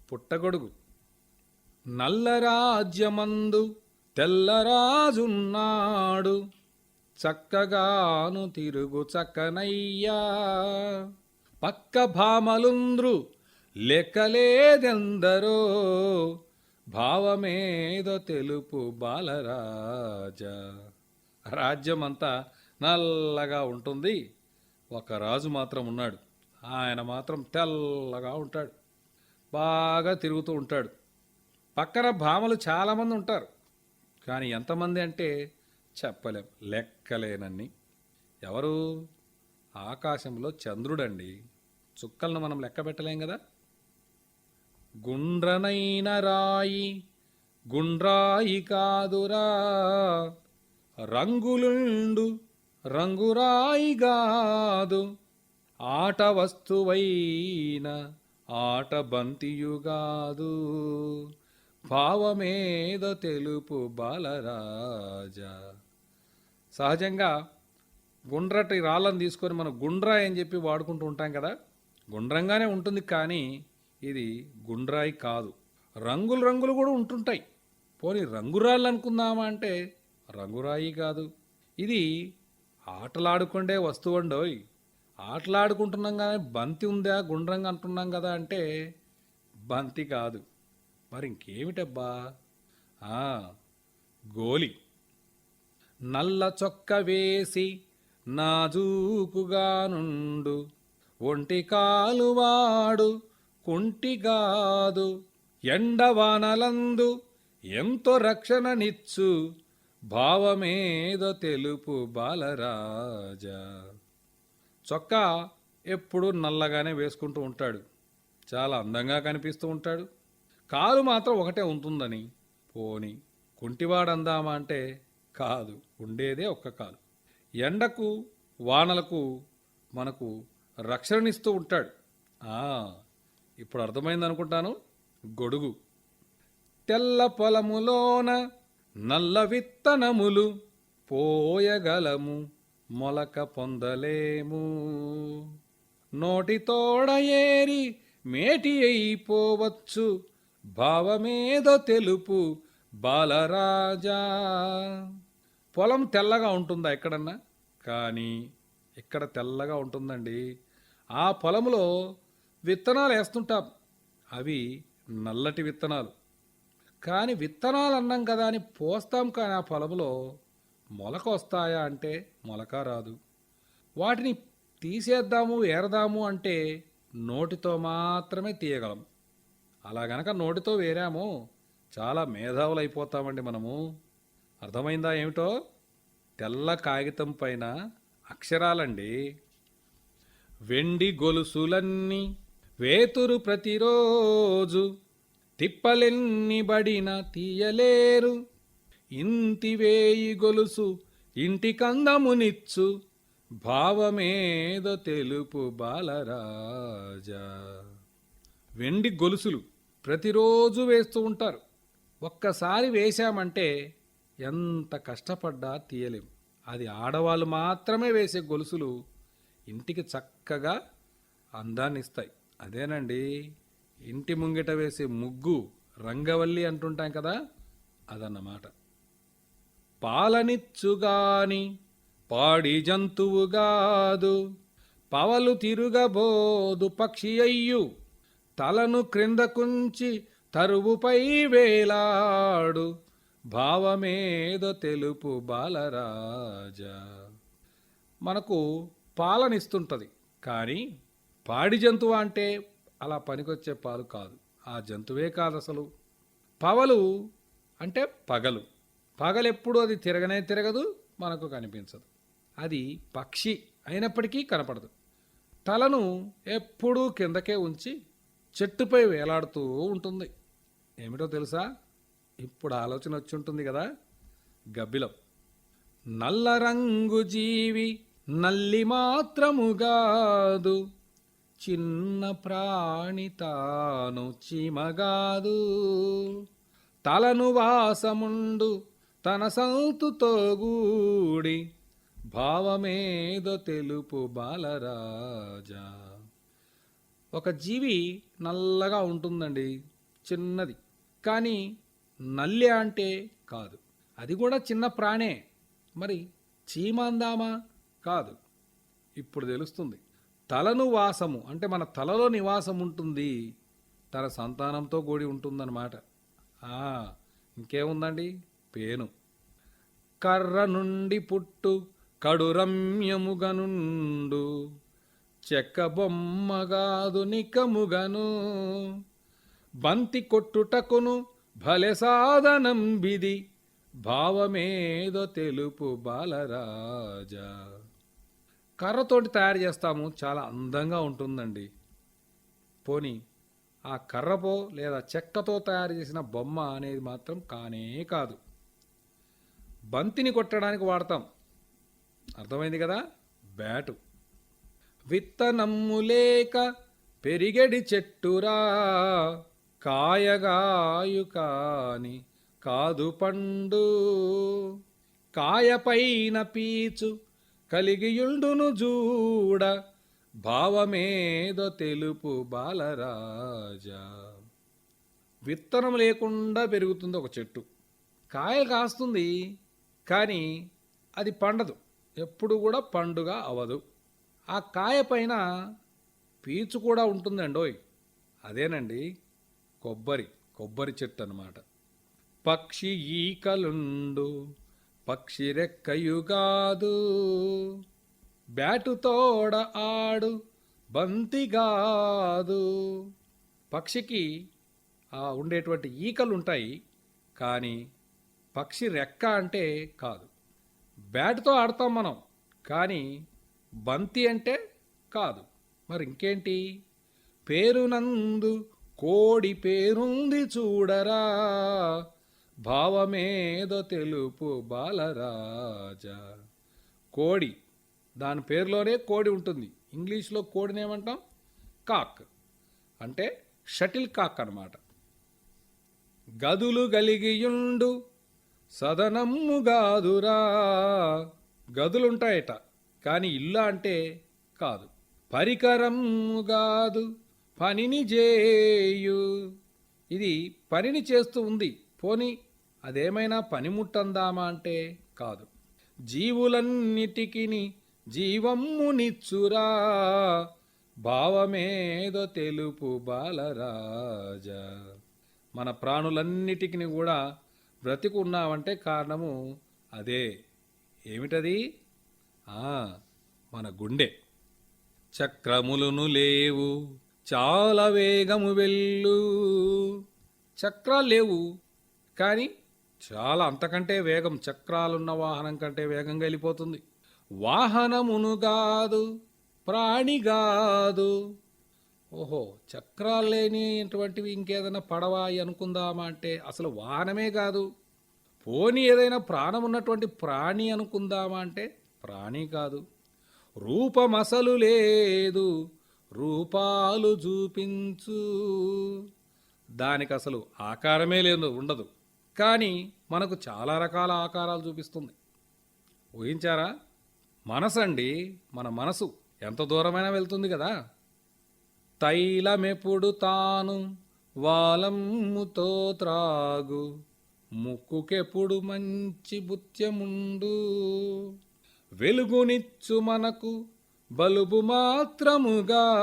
పుట్టగొడుగు. నల్లరాజ్యమందు తెల్లరాజున్నాడు, చక్కగాను తిరుగు చక్కనయ్యా, పక్క భామలుంద్రు లెక్కలేదెందరో, భావమేదో తెలుపు బాలరాజా. రాజ్యమంతా నల్లగా ఉంటుంది, ఒక రాజు మాత్రం ఉన్నాడు. ఆయన మాత్రం తెల్లగా ఉంటాడు, బాగా తిరుగుతూ ఉంటాడు. పక్కన భామలు చాలామంది ఉంటారు, కానీ ఎంతమంది అంటే చెప్పలేం, లెక్కలేనన్ని. ఎవరు? ఆకాశంలో చంద్రుడండి. చుక్కలను మనం లెక్క పెట్టలేం కదా. గుండ్రనైన రాయి గుండ్రాయి కాదురా, రంగులుండు రంగురాయి గాదు, ఆట వస్తువైన ఆట బంతియుగాదు, భావమేదో తెలుపు బాలరాజా. సహజంగా గుండ్రటి రాళ్ళను తీసుకొని మనం గుండ్రాయి అని చెప్పి వాడుకుంటూ ఉంటాం కదా. గుండ్రంగానే ఉంటుంది, కానీ ఇది గుండ్రాయి కాదు. రంగులు రంగులు కూడా ఉంటుంటాయి. పోనీ రంగురాళ్ళు అనుకుందామా అంటే రంగురాయి కాదు. ఇది ఆటలాడుకుండే వస్తువు అండోయ్. ఆటలాడుకుంటున్నాం కానీ బంతి ఉందా గుండ్రంగా అంటున్నాం కదా అంటే బంతి కాదు. మరి ఇంకేమిటబ్బా? గోలి. నల్ల చొక్క వేసి నాజూకుగా నుండు, ఒంటి కాలువాడు కుంటిగాదు, ఎండవానలందు ఎంతో రక్షణనిచ్చు, భావమేదో తెలుపు బాలరాజా. చొక్కా ఎప్పుడు నల్లగానే వేసుకుంటూ ఉంటాడు, చాలా అందంగా కనిపిస్తూ ఉంటాడు. కాలు మాత్రం ఒకటే ఉంటుందని. పోని కుంటివాడందామా అంటే కాదు, ఉండేదే ఒక్క కాలు. ఎండకు వానలకు మనకు రక్షణనిస్తూ ఉంటాడు. ఇప్పుడు అర్థమైందనుకుంటాను. గొడుగు. తెల్ల పొలములోన నల్ల విత్తనములు పోయగలము, మొలక పొందలేము, నోటితోడ ఏరి మేటి అయిపోవచ్చు, భావమేదో తెలుపు బాలరాజా. పొలం తెల్లగా ఉంటుందా ఎక్కడన్నా? కానీ ఇక్కడ తెల్లగా ఉంటుందండి. ఆ పొలంలో విత్తనాలు వేస్తుంటాం, అవి నల్లటి విత్తనాలు. కానీ విత్తనాలు అన్నాం కదా అని పోస్తాం, కానీ ఆ పొలంలో మొలక వస్తాయా అంటే మొలక రాదు. వాటిని తీసేద్దాము ఏరదాము అంటే నోటితో మాత్రమే తీయగలం. అలా గనక నోటితో వేరామో చాలా మేధావులు అయిపోతామండి మనము. అర్థమైందా ఏమిటో? తెల్ల కాగితం పైన అక్షరాలండి. వెండి గొలుసులన్నీ వేతురు ప్రతిరోజు, తిప్పలెన్ని బడిన తీయలేరు, ఇంటి వేయి గొలుసు ఇంటి కందమునిచ్చు, భావమేదో తెలుపు బాలరాజా. వెండి గొలుసులు ప్రతిరోజు వేస్తూ ఉంటారు. ఒక్కసారి వేశామంటే ఎంత కష్టపడ్డా తీయలేం. అది ఆడవాళ్ళు మాత్రమే వేసే గొలుసులు ఇంటికి చక్కగా అందాన్ని ఇస్తాయి. అదేనండి ఇంటి ముంగిట వేసే ముగ్గు, రంగవల్లి అంటుంటాం కదా, అదన్నమాట. పాలనిచ్చుగాని పాడి జంతువుగాదు, పవలు తిరుగబోదు పక్షి అయ్యు, తలను క్రిందకుంచి తరువుపై వేలాడు, భావమేదో తెలుపు బాలరాజా. మనకు పాలనిస్తుంటుంది, కానీ పాడి జంతువు అంటే అలా పనికొచ్చే పాలు కాదు. ఆ జంతువే కాదు అసలు. పవలు అంటే పగలు. పగలెప్పుడు అది తిరగనే తిరగదు, మనకు కనిపించదు. అది పక్షి అయినప్పటికీ కనపడదు. తలను ఎప్పుడూ కిందకే ఉంచి చెట్టుపై వేలాడుతూ ఉంటుంది. ఏమిటో తెలుసా? ఇప్పుడు ఆలోచన వచ్చి ఉంటుంది కదా. గబ్బిలం. నల్ల రంగు జీవి నల్లి మాత్రముగాదు, చిన్న ప్రాణి తాను చీమగాదు, తలను వాసముండు తన సంతుతో గూడి భావమేదో తెలుపు బాలరాజా. ఒక జీవి నల్లగా ఉంటుందండి, చిన్నది. కానీ నల్లె అంటే కాదు, అది కూడా చిన్న ప్రాణే. మరి చీమ అందామా? కాదు. ఇప్పుడు తెలుస్తుంది. తలను వాసము అంటే మన తలలో నివాసం ఉంటుంది, తన సంతానంతో కూడి ఉంటుందన్నమాట. ఆ, ఇంకేముందండి? పేను. కర్ర నుండి పుట్టు కడురమ్యముగనుండు, చెక్క బొమ్మగాదు నికముగను, బంతి కొట్టుటకును భలె సాధనం బిది, భావమేదో తెలుపు బాలరాజా. కర్రతోటి తయారు చేస్తాము, చాలా అందంగా ఉంటుందండి. పోనీ ఆ కర్రపో లేదా చెక్కతో తయారు చేసిన బొమ్మ అనేది మాత్రం కానే కాదు. బంతిని కొట్టడానికి వాడతాం, అర్థమైంది కదా? బ్యాటు. విత్తనమ్ము లేక పెరిగెడి చెట్టురా, కాయగాయు కాని కాదు పండు, కాయపైన పీచు కలిగియుండును జూడ, భావమేదో తెలుపు బాలరాజా. విత్తనం లేకుండా పెరుగుతుంది ఒక చెట్టు, కాయలు కాస్తుంది, కానీ అది పండదు, ఎప్పుడు కూడా పండుగ అవదు. ఆ కాయ పైన పీచు కూడా ఉంటుందండోయ్, అదేనండి కొబ్బరి చెట్టు అన్నమాట. పక్షి ఈకలుండు పక్షి రెక్కయుగాదు, బ్యాటు తోడ ఆడు బంతిగాదు. పక్షికి ఉండేటువంటి ఈకలు ఉంటాయి, కానీ పక్షి రెక్క అంటే కాదు. బ్యాటుతో ఆడతాం మనం, కానీ బంతి అంటే కాదు. మరి ఇంకేంటి? పేరునందు కోడి పేరుంది చూడరా, భావమేదో తెలుపు బాలరాజా. కోడి, దాని పేరులోనే కోడి ఉంటుంది. ఇంగ్లీష్లో కోడిని ఏమంటాం? కాక్, అంటే షటిల్ కాక్ అన్నమాట. గదులు గలిగియుండు సదనమ్ముగాదురా, గదులుంటాయట, కానీ ఇల్లు అంటే కాదు. పరికరమ్ముగాదు పనిని చేయు, ఇది పనిని చేస్తూ ఉంది, పోని అదేమైనా పనిముట్టందామా అంటే కాదు. జీవులన్నిటికిని జీవమ్మునిచ్చురా, భావమేదో తెలుపు బాలరాజా. మన ప్రాణులన్నిటికీ కూడా బ్రతికున్నామంటే కారణము అదే. ఏమిటది? మన గుండె. చక్రములును లేవు చాలా వేగము వెళ్ళు, చక్రాలు లేవు, కానీ చాలా అంతకంటే వేగం, చక్రాలున్న వాహనం కంటే వేగంగా వెళ్ళిపోతుంది. వాహనమును కాదు ప్రాణిగాదు. ఓహో, చక్రాలు లేనిటువంటివి ఇంకేదైనా పడవాయి అనుకుందామా అంటే అసలు వాహనమే కాదు. పోనీ ఏదైనా ప్రాణం ఉన్నటువంటి ప్రాణి అనుకుందామా అంటే ప్రాణి కాదు. రూపమసలు లేదు రూపాలు చూపించు, దానికి అసలు ఆకారమే లేదు, ఉండదు, కానీ మనకు చాలా రకాల ఆకారాలు చూపిస్తుంది. ఊహించారా? మనసు అండి, మన మనసు ఎంత దూరమైనా వెళ్తుంది కదా. తైలమెప్పుడు తాను వాలమ్ముతో త్రాగు, ముక్కుకెప్పుడు మంచి బుత్యముండు, వెలుగునిచ్చు మనకు బలుబు మాత్రముగాదు,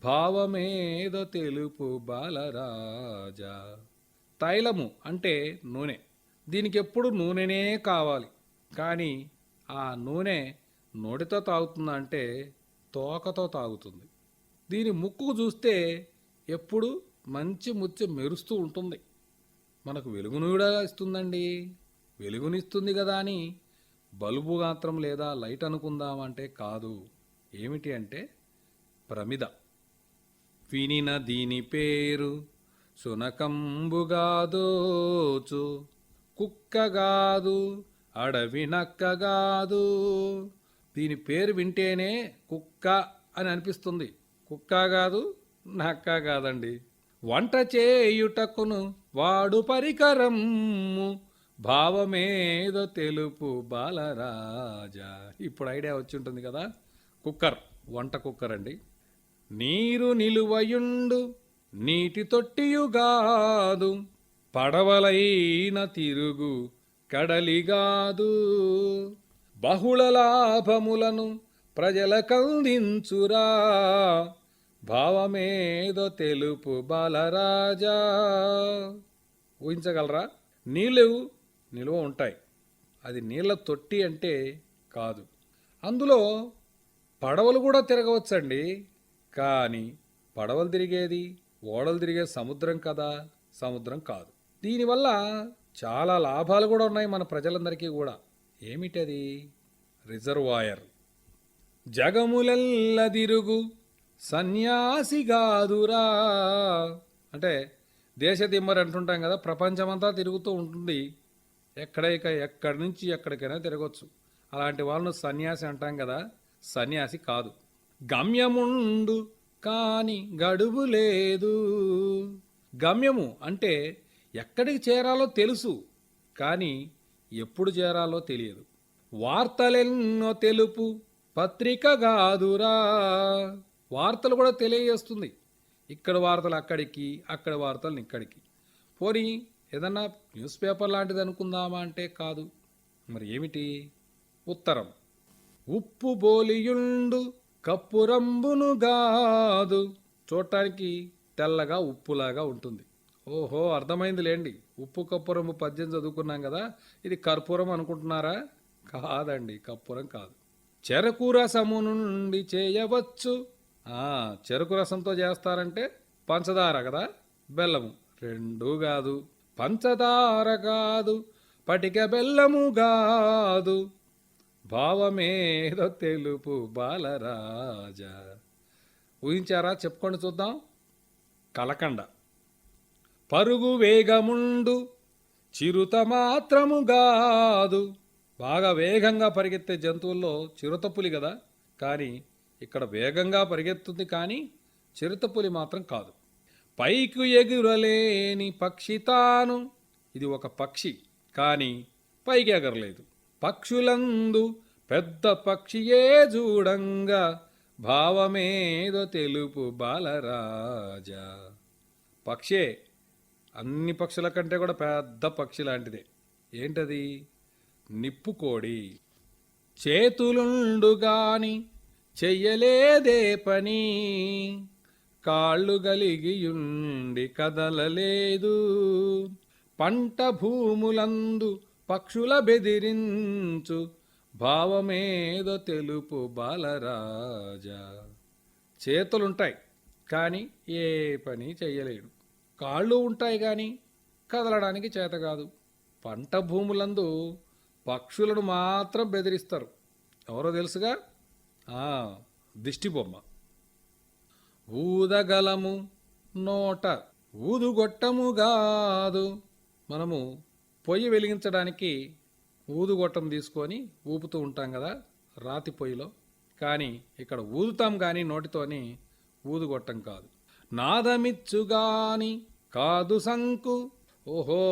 భావమేదో తెలుపు బాలరాజా. తైలము అంటే నూనె, దీనికి ఎప్పుడు నూనెనే కావాలి, కానీ ఆ నూనె నోటితో తాగుతుందా అంటే తోకతో తాగుతుంది. దీని ముక్కుకు చూస్తే ఎప్పుడు మంచి ముత్యం మెరుస్తూ ఉంటుంది. మనకు వెలుగును కూడా ఇస్తుందండి, వెలుగునిస్తుంది కదా అని బల్బు మాత్రం లేదా లైట్ అనుకుందామంటే కాదు. ఏమిటి అంటే ప్రమిద. వినిన దీని పేరు సునకంబుగాదోచు, కుక్కగాదు అడవి నక్కగాదు. దీని పేరు వింటేనే కుక్క అని అనిపిస్తుంది, కుక్క కాదు, నక్క కాదండి. వంట చేయుటకును వాడు పరికరము, భావమేదో తెలుపు బాలరాజా. ఇప్పుడు ఐడియా వచ్చి ఉంటుంది కదా. కుక్కర్, వంట కుక్కర్ అండి. నీరు నిలువయుండు నీటి తొట్టియుగాదు, పడవలైన తిరుగు కడలిగాదు, బహుళ లాభములను ప్రజలకందించురా, భావమేదో తెలుపు బాలరాజా. ఊహించగలరా? నీళ్ళు నిలువ ఉంటాయి, అది నీళ్ళ తొట్టి అంటే కాదు. అందులో పడవలు కూడా తిరగవచ్చండి, కానీ పడవలు తిరిగేది, ఓడలు తిరిగే సముద్రం కదా, సముద్రం కాదు. దీనివల్ల చాలా లాభాలు కూడా ఉన్నాయి మన ప్రజలందరికీ కూడా. ఏమిటది? రిజర్వాయర్. జగములెల్లదిరుగు సన్యాసిగాదురా, అంటే దేశదిమ్మరి అంటుంటాం కదా, ప్రపంచమంతా తిరుగుతూ ఉంటుంది. ఎక్కడి నుంచి ఎక్కడికైనా తిరగవచ్చు. అలాంటి వాళ్ళను సన్యాసి అంటాం కదా, సన్యాసి కాదు. గమ్యముండు కాని గడువు లేదు. గమ్యము అంటే ఎక్కడికి చేరాలో తెలుసు, కానీ ఎప్పుడు చేరాలో తెలియదు. వార్తలెన్నో తెలుపు పత్రిక గాదురా, వార్తలు కూడా తెలియజేస్తుంది. ఇక్కడ వార్తలు అక్కడికి, అక్కడ వార్తలు ఇక్కడికి. పోనీ ఏదన్నా న్యూస్ పేపర్ లాంటిది అనుకుందామా అంటే కాదు. మరి ఏమిటి? ఉత్తరం. ఉప్పు బోలియుండు కప్పురంబును గాదు, చూడటానికి తెల్లగా ఉప్పులాగా ఉంటుంది. ఓహో, అర్థమైంది లేండి. ఉప్పు కప్పురంబు పద్యం చదువుకున్నాం కదా, ఇది కర్పూరం అనుకుంటున్నారా? కాదండి, కప్పురం కాదు. చెరకు రసము నుండి చేయవచ్చు. చెరుకు రసంతో చేస్తారంటే పంచదార కదా, బెల్లము రెండూ కాదు. పంచదార కాదు, పటిక బెల్లము కాదు, భావమేదో తెలుపు బాలరాజా. ఊహించారా? చెప్పుకొని చూద్దాం. కలకండ. పరుగు వేగముండు చిరుత మాత్రము గాదు, బాగా వేగంగా పరిగెత్తే జంతువుల్లో చిరుతపులి కదా, కానీ ఇక్కడ వేగంగా పరిగెత్తుంది, కానీ చిరుతపులి మాత్రం కాదు. పైకి ఎగురలేని పక్షి తాను, ఇది ఒక పక్షి కానీ పైకి ఎగరలేదు. పక్షులందు పెద్ద పక్షియే చూడంగా, భావమేదో తెలుపు బాలరాజా. పక్షే, అన్ని పక్షుల కంటే కూడా పెద్ద పక్షి లాంటిదే. ఏంటది? నిప్పుకోడి. చేతులుండు గాని చెయ్యలేదే పని, కాళ్ళు గలిగియుండి కదలలేదు, పంట భూములందు పక్షుల బెదిరించు, భావమేదో తెలుపు బాలరాజా. చేతులుంటాయి కానీ ఏ పని చెయ్యలేడు, కాళ్ళు ఉంటాయి కానీ కదలడానికి చేత కాదు. పంట భూములందు పక్షులను మాత్రం బెదిరిస్తారు. ఎవరో తెలుసుగా? దిష్టిబొమ్మ. ఊదగలము నోట ఊదుగొట్టము గాదు, మనము పొయ్యి వెలిగించడానికి ఊదుగొట్టం తీసుకొని ఊపుతూ ఉంటాం కదా రాతి పొయ్యిలో, కానీ ఇక్కడ ఊదుతాం కానీ నోటితోని, ఊదుగొట్టం కాదు. నాదమిచ్చుగాని కాదు శంకు. ఓహో,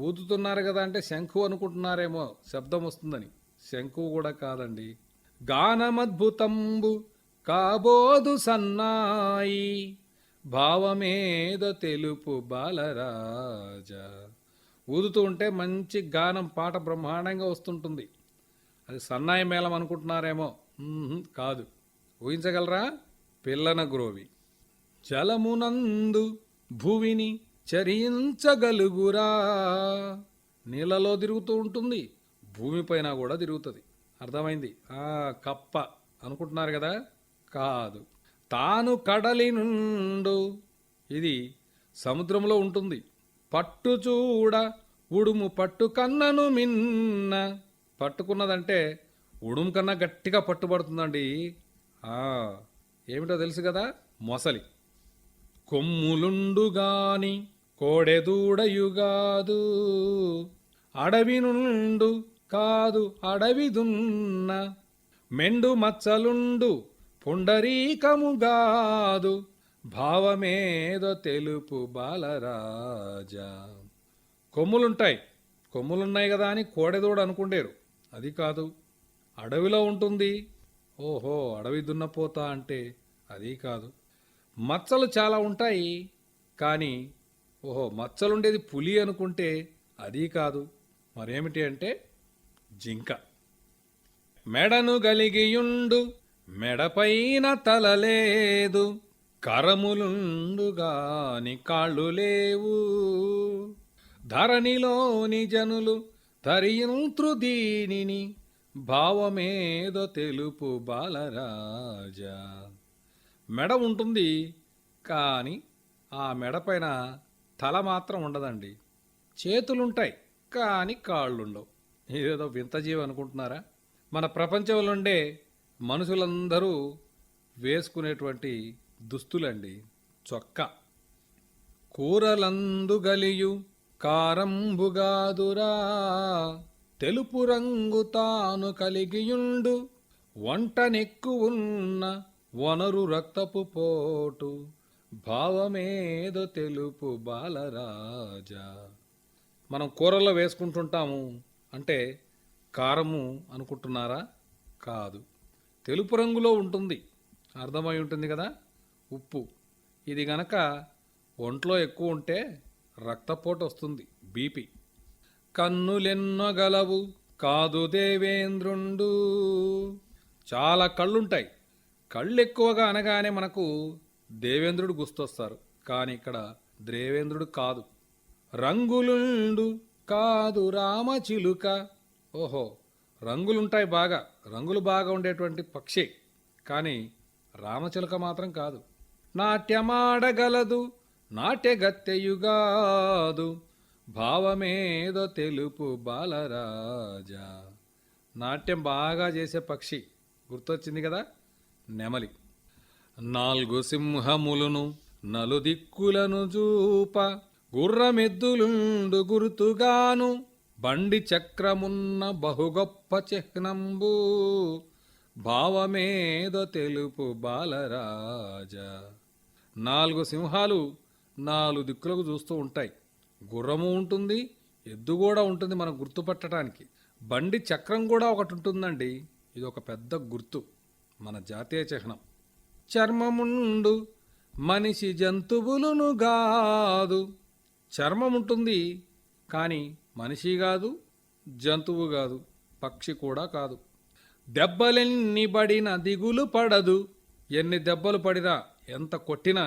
ఊదుతున్నారు కదా అంటే శంకు అనుకుంటున్నారేమో, శబ్దం వస్తుందని. శంకు కూడా కాదండి. గానమద్భుతంబు కాబోదు సన్నాయి, భావమేదో తెలుపు బాలరాజా. ఊదుతూ ఉంటే మంచి గానం, పాట బ్రహ్మాండంగా వస్తుంటుంది. అది సన్నాయి మేళం అనుకుంటున్నారేమో, కాదు. ఊహించగలరా? పిల్లన గ్రోవి. జలమునందు భువిని చరించగలుగురా, నీళ్ళలో తిరుగుతూ ఉంటుంది, భూమిపైన కూడా తిరుగుతుంది. అర్థమైంది? కప్ప అనుకుంటున్నారు కదా, కాదు. తాను కడలి నుండు, ఇది సముద్రంలో ఉంటుంది. పట్టు చూడ ఉడుము పట్టు కన్నను మిన్న, పట్టుకున్నదంటే ఉడుము కన్నా గట్టిగా పట్టుబడుతుందండి. ఏమిటో తెలుసు కదా, మొసలి. కొమ్ములుండుగాని కోడెదూడయుగాదు, అడవి నుండు కాదు అడవి దున్న, మెండు మచ్చలుండు పుండరీకముగాదు, భావమేదో తెలుపు బాలరాజా. కొమ్ములుంటాయి, కొమ్ములున్నాయి కదా అని కోడెదోడు అనుకుండేరు. అది కాదు. అడవిలో ఉంటుంది. ఓహో, అడవి దున్నపోత అంటే అది కాదు. మచ్చలు చాలా ఉంటాయి కానీ ఓహో మచ్చలుండేది పులి అనుకుంటే అది కాదు. మరేమిటి అంటే జింక. మెడను గలిగియుండు మెడపైన తలలేదు, కరములుండుగాని కాళ్ళు లేవు, ధరణిలోని జనులు తరియంత్రు దీనిని, భావమేదో తెలుపు బాలరాజా. మెడ ఉంటుంది కానీ ఆ మెడపైన తల మాత్రం ఉండదండి. చేతులుంటాయి కానీ కాళ్ళుండవు. ఇదేదో వింత జీవి అనుకుంటున్నారా? మన ప్రపంచంలో ఉండే మనుషులందరూ వేసుకునేటువంటి దుస్తులండి చొక్కా. కూరలందు గలియు కారంబుగాదురా, తెలుపు రంగు తాను కలిగియుండు, వంటనెక్కువున్న వనరు రక్తపు పోటు, భావమేదో తెలుపు బాలరాజా. మనం కూరల్లో వేసుకుంటుంటాము అంటే కారము అనుకుంటున్నారా? కాదు, తెలుపు రంగులో ఉంటుంది. అర్థమై ఉంటుంది కదా, ఉప్పు. ఇది గనక ఒంట్లో ఎక్కువ ఉంటే రక్తపోటు వస్తుంది, బీపీ. కన్నులెన్నగలవు కాదు దేవేంద్రుండు, చాలా కళ్ళుంటాయి. కళ్ళు ఎక్కువగా అనగానే మనకు దేవేంద్రుడు గుర్తొస్తారు, కానీ ఇక్కడ దేవేంద్రుడు కాదు. రంగులుండు కాదు రామచిలుక. ఓహో, రంగులుంటాయి బాగా, రంగులు బాగా ఉండేటువంటి పక్షి, కానీ రామచిలుక మాత్రం కాదు. నాట్యమాడగలదు నాట్యగత్తెయుగాదు, భావమేదో తెలుపు బాలరాజా. నాట్యం బాగా చేసే పక్షి గుర్తొచ్చింది కదా, నెమలి. 4 సింహములను నలుదిక్కులను చూప, గుర్రమెద్దులుండు గుర్తుగాను, బండి చక్రమున్న బహుగొప్ప చిహ్నంబు, భావమేదో తెలుపు బాలరాజా. 4 సింహాలు 4 దిక్కులకు చూస్తూ ఉంటాయి. గుర్రము ఉంటుంది, ఎద్దు కూడా ఉంటుంది మనం గుర్తుపట్టడానికి. బండి చక్రం కూడా ఒకటి ఉంటుందండి. ఇది ఒక పెద్ద గుర్తు, మన జాతీయ చిహ్నం. చర్మముండు మనిషి జంతువులను గాదు. చర్మం ఉంటుంది కానీ మనిషి కాదు, జంతువు కాదు, పక్షి కూడా కాదు. దెబ్బలెన్ని పడిన దిగులు పడదు. ఎన్ని దెబ్బలు పడినా ఎంత కొట్టినా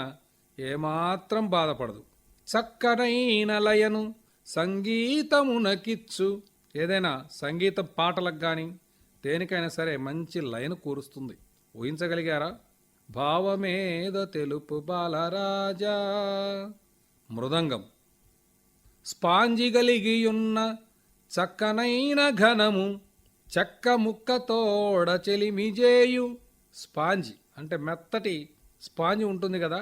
ఏమాత్రం బాధపడదు. చక్కనైన లయను సంగీతమునకిచ్చు. ఏదైనా సంగీతం పాటలకు కానీ దేనికైనా సరే మంచి లయను కూరుస్తుంది. ఊహించగలిగారా? భావమేదో తెలుపు బాలరాజా. మృదంగం. స్పాంజి కలిగియున్న చక్కనైన ఘనము, చెక్క ముక్కతోడ చెలిమిజేయు. స్పాంజి అంటే మెత్తటి స్పాంజి ఉంటుంది కదా,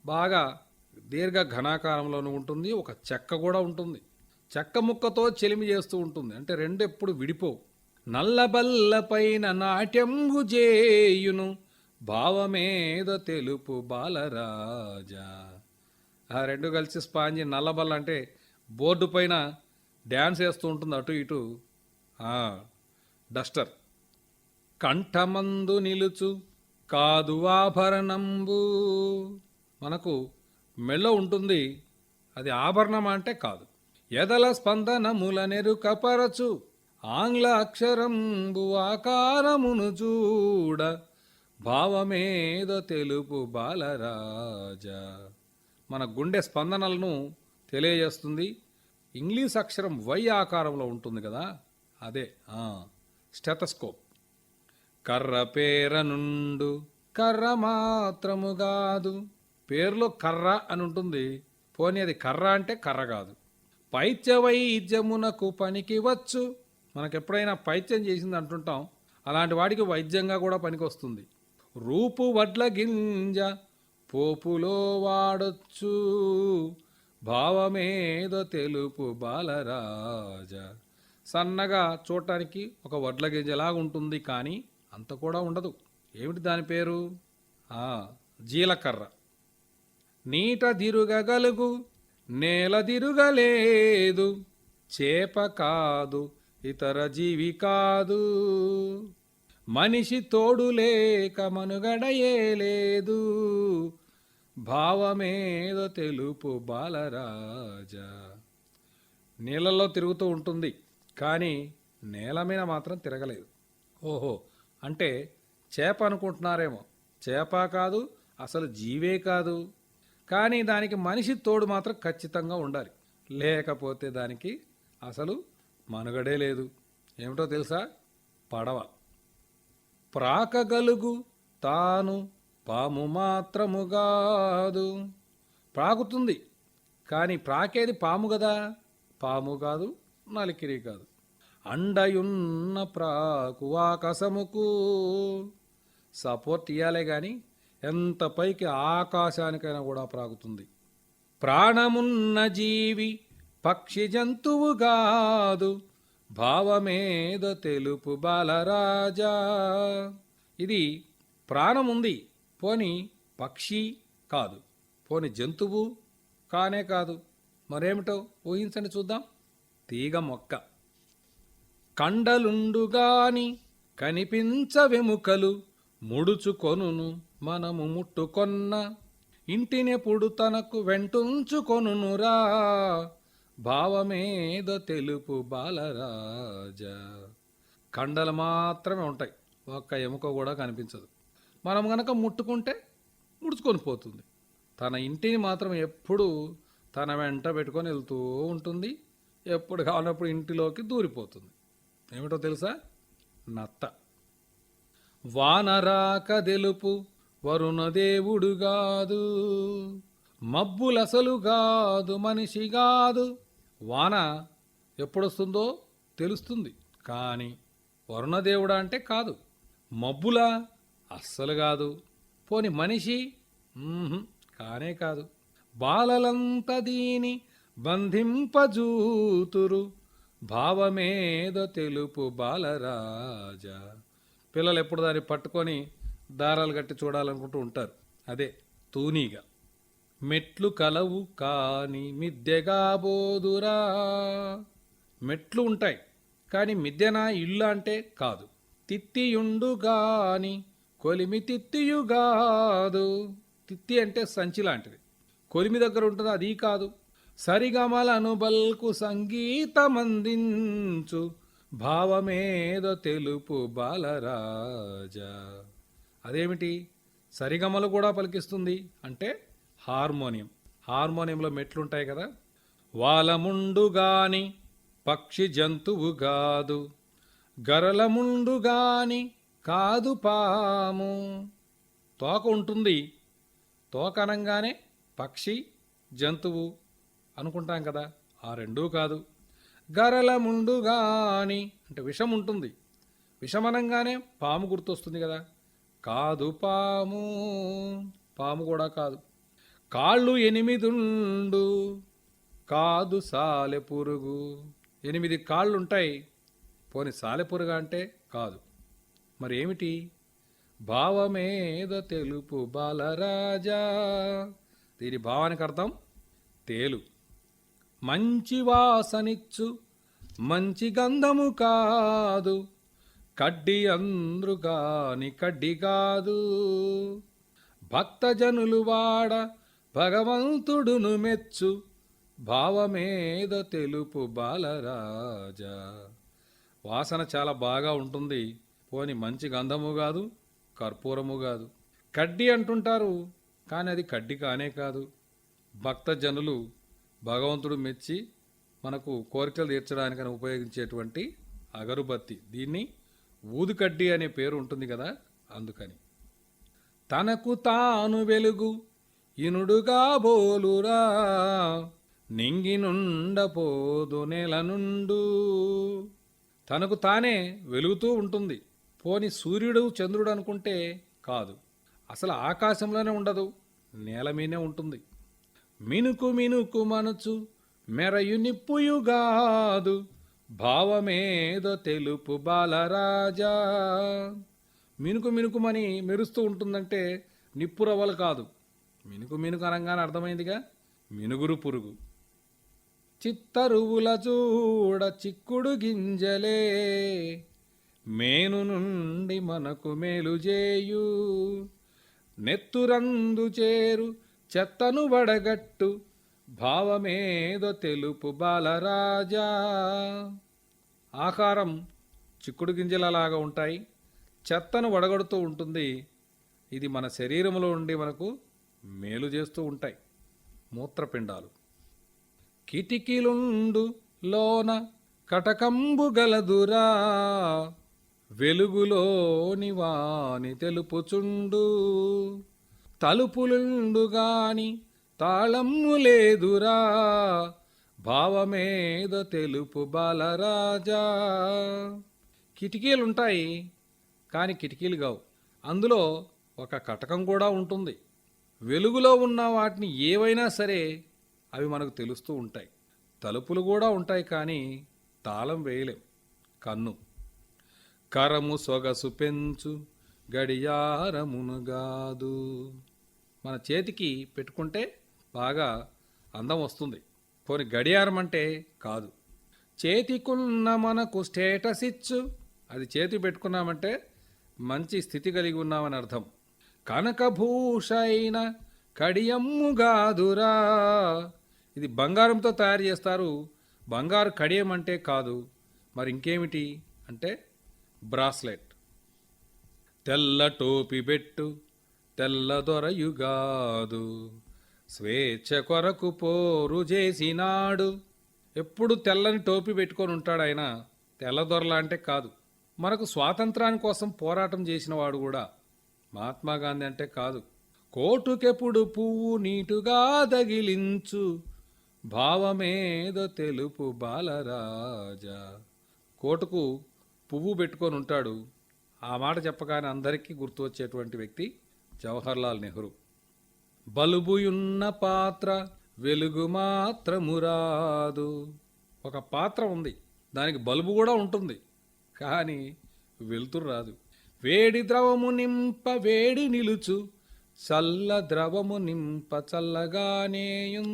బాగా దీర్ఘ ఘనాకారంలోనూ ఉంటుంది. ఒక చెక్క కూడా ఉంటుంది. చెక్క ముక్కతో చెలిమి చేస్తూ ఉంటుంది, అంటే రెండు ఎప్పుడు విడిపోవు. నల్లబల్ల పైన నాట్యంబు జేయును, భావమేదో తెలుపు బాలరాజా. ఆ రెండు కలిసి స్పాంజి. నల్లబల్ల అంటే బోర్డు పైన డ్యాన్స్ వేస్తూ ఉంటుంది అటు ఇటు. డస్టర్. కంఠమందు నిలుచు కాదు ఆభరణంబు. మనకు మెళ్ళ ఉంటుంది, అది ఆభరణం అంటే కాదు. ఎదల స్పందనముల నెరుకపరచు ఆంగ్ల అక్షరంబు ఆకారమును చూడ, భావమేదో తెలుపు బాలరాజా. మన గుండె స్పందనలను తెలియజేస్తుంది. ఇంగ్లీష్ అక్షరం వై ఆకారంలో ఉంటుంది కదా, అదే స్టెతస్కోప్. కర్ర పేర నుండు కర్ర మాత్రము కాదు. పేరులో కర్ర అని ఉంటుంది, పోనీ అది కర్ర అంటే కర్ర కాదు. పైత్య వైద్యమునకు పనికి వచ్చు. మనకెప్పుడైనా పైత్యం చేసింది అంటుంటాం, అలాంటి వాడికి వైద్యంగా కూడా పనికి వస్తుంది. రూపు వడ్ల గింజ పోపులో వాడొచ్చు, భావమేదో తెలుపు బాలరాజా. సన్నగా చూడటానికి ఒక వడ్ల గింజలాగా ఉంటుంది కానీ అంత కూడా ఉండదు. ఏమిటి దాని పేరు? జీలకర్ర. నీట దిరుగగలుగు నేల దిరుగలేదు, చేప కాదు ఇతర జీవి కాదు, మనిషి తోడు లేక మనుగడయే లేదు, భావమేదో తెలుపు బాలరాజా. నీళ్ళల్లో తిరుగుతూ ఉంటుంది కానీ నేల మీద మాత్రం తిరగలేదు. ఓహో, అంటే చేప అనుకుంటున్నారేమో. చేప కాదు, అసలు జీవే కాదు. కానీ దానికి మనిషి తోడు మాత్రం ఖచ్చితంగా ఉండాలి, లేకపోతే దానికి అసలు మనుగడే లేదు. ఏమిటో తెలుసా? పడవ. ప్రాకగలుగు తాను పాము మాత్రము కాదు. ప్రాకుతుంది కానీ ప్రాకేది పాము కదా. పాము కాదు, నలికిరి కాదు. అండయున్న ప్రాకు ఆకాశముకు సపోర్ట్ ఇయ్యాలే కానీ ఎంత పైకి ఆకాశానికైనా కూడా ప్రాకుతుంది. ప్రాణమున్న జీవి పక్షి జంతువు కాదు, భావమేద తెలుపు బాలరాజా. ఇది ప్రాణముంది, పోని పక్షి కాదు, పోని జంతువు కానే కాదు. మరేమిటో ఊహించండి చూద్దాం. తీగ మొక్క. కండలుండుగాని కనిపించవెముకలు, ముడుచుకొనును మనము ముట్టుకొన్న, ఇంటినెప్పుడు తనకు వెంటుంచుకొనురా, భావమేదో తెలుపు బాలరాజా. కండలు మాత్రమే ఉంటాయి, ఒక్క ఎముక కూడా కనిపించదు. మనం గనక ముట్టుకుంటే ముడుచుకొని పోతుంది. తన ఇంటిని మాత్రం ఎప్పుడు తన వెంట పెట్టుకొని వెళ్తూ ఉంటుంది. ఎప్పుడు కావాలన్నప్పుడు ఇంటిలోకి దూరిపోతుంది. ఏమిటో తెలుసా? నత్త. వానరాక తెలుపు వరుణదేవుడు కాదు, మబ్బులసలు కాదు, మనిషి కాదు. వాన ఎప్పుడొస్తుందో తెలుస్తుంది కానీ వరుణదేవుడా అంటే కాదు. మబ్బులా? అస్సలు కాదు. పోని మనిషి? కానే కాదు. బాలలంత దీని బంధింపజూతురు, భావమేదో తెలుపు బాలరాజా. పిల్లలు ఎప్పుడు దాన్ని పట్టుకొని దారాలు కట్టి చూడాలనుకుంటూ ఉంటారు. అదే తూనీగా. మెట్లు కలవు కాని మిద్దెగా బోదురా. మెట్లు ఉంటాయి కానీ మిద్దెనా ఇల్లు అంటే కాదు. తిత్తియుండు గాని కొలిమి తిత్తియుగాదు. తిత్తి అంటే సంచి లాంటిది, కొలిమి దగ్గర ఉంటుంది, అది కాదు. సరిగమలను బల్కు సంగీతమందించు, భావమేదో తెలుపు బాలరాజా. అదేమిటి? సరిగమలు కూడా పలికిస్తుంది అంటే హార్మోనియం. హార్మోనియంలో మెట్లుంటాయి కదా. వాలముండుగాని పక్షి జంతువు కాదు, గరలముండుగాని కాదు పాము. తోక ఉంటుంది, తోక అనగానే పక్షి జంతువు అనుకుంటాం కదా, ఆ రెండూ కాదు. గరలముండుగాని అంటే విషం ఉంటుంది, విషమనంగానే పాము గుర్తొస్తుంది కదా, కాదు పాము. పాము కూడా కాదు. కాళ్ళు 8 కాదు సాలెపురుగు. 8 కాళ్ళుంటాయి, పోని సాలెపురుగా అంటే కాదు. మరి ఏమిటి? భావమేదో తెలుపు బాలరాజా. దీని భావానికి అర్థం తేలు. మంచి వాసనిచ్చు మంచి గంధము కాదు, కడ్డి అంద్రుగాని కడ్డి కాదు. భక్తజనులు వాడ భగవంతుడును మెచ్చు, భావమేదో తెలుపు బాలరాజా. వాసన చాలా బాగా ఉంటుంది, పోని మంచి గంధము కాదు, కర్పూరము కాదు. కడ్డి అంటుంటారు కానీ అది కడ్డి కానే కాదు. భక్తజనులు భగవంతుడు మెచ్చి మనకు కోరికలు తీర్చడానికని ఉపయోగించేటువంటి అగరుబత్తి. దీన్ని ఊదుకడ్డి అనే పేరు ఉంటుంది కదా, అందుకని. తనకు తాను వెలుగు ఇనుడుగా బోలురా, నింగి నుండపోదు నెల నుండు. తనకు తానే వెలుగుతూ ఉంటుంది, పోని సూర్యుడు చంద్రుడు అనుకుంటే కాదు. అసలు ఆకాశంలోనే ఉండదు, నేల మీనే ఉంటుంది. మినుకు మినుకు మనచు మెరయు నిప్పుయుగాదు, భావమేదో తెలుపు బాలరాజా. మినుకు మినుకుమని మెరుస్తూ ఉంటుందంటే నిప్పు రవ్వలు కాదు. మినుకు మినుకు అనగానే అర్థమైందిగా, మినుగురు పురుగు. చిత్తరువుల చూడ చిక్కుడు గింజలే మేను నుండి మనకు మేలు చేయు నెత్తురందు చేరు చెత్తను వడగట్టు భావమేదో తెలుపు బాలరాజా. ఆహారం చిక్కుడు గింజలలాగా ఉంటాయి, చెత్తను వడగడుతూ ఉంటుంది. ఇది మన శరీరంలో ఉండి మనకు మేలు చేస్తూ ఉంటాయి. మూత్రపిండాలు. కిటికీలుండు లోన కటకంబు గలదురా వెలుగులోని వాని తెలుపుచుండు తలుపులుండు గాని తాళమ్ము లేదురా భావమేదో తెలుపు బాలరాజా. కిటికీలుంటాయి కానీ కిటికీలు కావు, అందులో ఒక కటకం కూడా ఉంటుంది. వెలుగులో ఉన్న వాటిని ఏవైనా సరే అవి మనకు తెలుస్తూ ఉంటాయి. తలుపులు కూడా ఉంటాయి కానీ తాళం వేయలేం. కన్ను. కరము సొగసు పెంచు గడియారమునుగాదు. మన చేతికి పెట్టుకుంటే బాగా అందం వస్తుంది, పోని గడియారం అంటే కాదు. చేతికున్న మనకు స్టేటస్ ఇచ్చు, అది చేతి పెట్టుకున్నామంటే మంచి స్థితి కలిగి ఉన్నామని అర్థం. కనకభూషైన కడియమ్ముగాదురా, ఇది బంగారంతో తయారు చేస్తారు, బంగారు కడియం అంటే కాదు. మరి ఇంకేమిటి అంటే బ్రాస్లెట్. తెల్ల టోపి బెట్టు తెల్ల దొరయుగాదు స్వేచ్ఛ కొరకు పోరు చేసినాడు. ఎప్పుడు తెల్లని టోపీ పెట్టుకొని ఉంటాడు ఆయన. తెల్లదొరలా అంటే కాదు, మనకు స్వాతంత్రాని కోసం పోరాటం చేసినవాడు కూడా. మహాత్మాగాంధీ అంటే కాదు. కోటుకెప్పుడు పువ్వు నీటుగా దగిలించు భావమేదో తెలుపు బాలరాజా. కోటుకు పువ్వు పెట్టుకొని ఉంటాడు. ఆ మాట చెప్పగానే అందరికీ గుర్తు వచ్చేటువంటి వ్యక్తి జవహర్లాల్ నెహ్రూ. బలుబుయున్న పాత్ర వెలుగు మాత్రము రాదు. ఒక పాత్ర ఉంది, దానికి బల్బు కూడా ఉంటుంది, కానీ వెలుతురు రాదు. వేడి ద్రవము నింప వేడి నిలుచు చల్ల ద్రవము నింప చల్లగానేయుంచు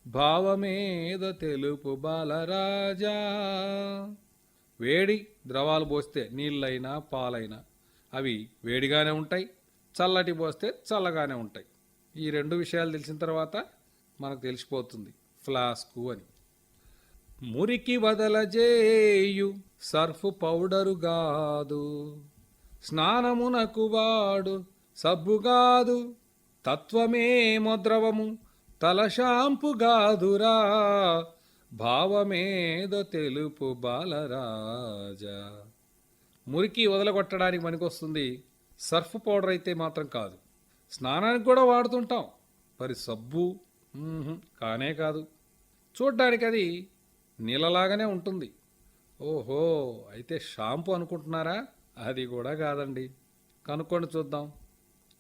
భావమేదో తెలుపు బాలరాజా. వేడి ద్రవాలు పోస్తే నీళ్ళైనా పాలైనా అవి వేడిగానే ఉంటాయి, చల్లటి పోస్తే చల్లగానే ఉంటాయి. ఈ రెండు విషయాలు తెలిసిన తర్వాత మనకు తెలిసిపోతుంది ఫ్లాస్కు అని. మురికి వదలజేయు సర్ఫ్ పౌడరు గాదు స్నానమునకు వాడు సబ్బుగాదు తత్వమేమో ద్రవము తల షాంపు గాదురా భావమేదో తెలుపు బాలరాజా. మురికి వదలగొట్టడానికి పనికొస్తుంది, సర్ఫ్ పౌడర్ అయితే మాత్రం కాదు. స్నానానికి కూడా వాడుతుంటాం, మరి సబ్బు కానే కాదు. చూడ్డానికి అది నీళ్ళలాగానే ఉంటుంది. ఓహో, అయితే షాంపూ అనుకుంటున్నారా? అది కూడా కాదండి. కనుక్కొని చూద్దాం.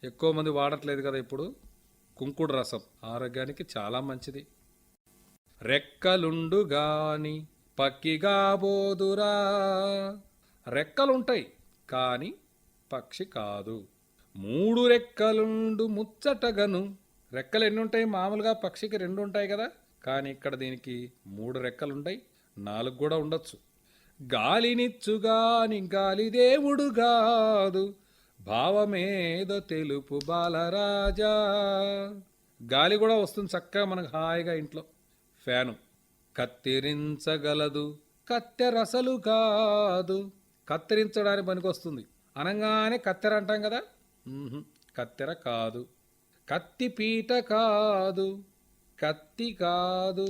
ఎక్కువ మంది వాడట్లేదు కదా ఇప్పుడు. కుంకుడు రసం ఆరోగ్యానికి చాలా మంచిది. రెక్కలుండు గాని పక్కిగా బోదురా. రెక్కలుంటాయి కానీ పక్షి కాదు. 3 రెక్కలుండు ముచ్చటగను. రెక్కలు ఎన్ని ఉంటాయి? మామూలుగా పక్షికి 2 ఉంటాయి కదా, కానీ ఇక్కడ దీనికి 3 రెక్కలుంటాయి, 4 కూడా ఉండొచ్చు. గాలినిచ్చుగాని గాలి దేవుడు గాదు భావమేదో తెలుపు బాలరాజా. గాలి కూడా వస్తుంది చక్కగా మనకు హాయిగా ఇంట్లో. ఫ్యాను. కత్తిరించగలదు కత్తెరసలు కాదు. కత్తిరించడానికి పనికొస్తుంది అనగానే కత్తెర అంటాం కదా, కత్తెర కాదు. కత్తి పీట కాదు, కత్తి కాదు.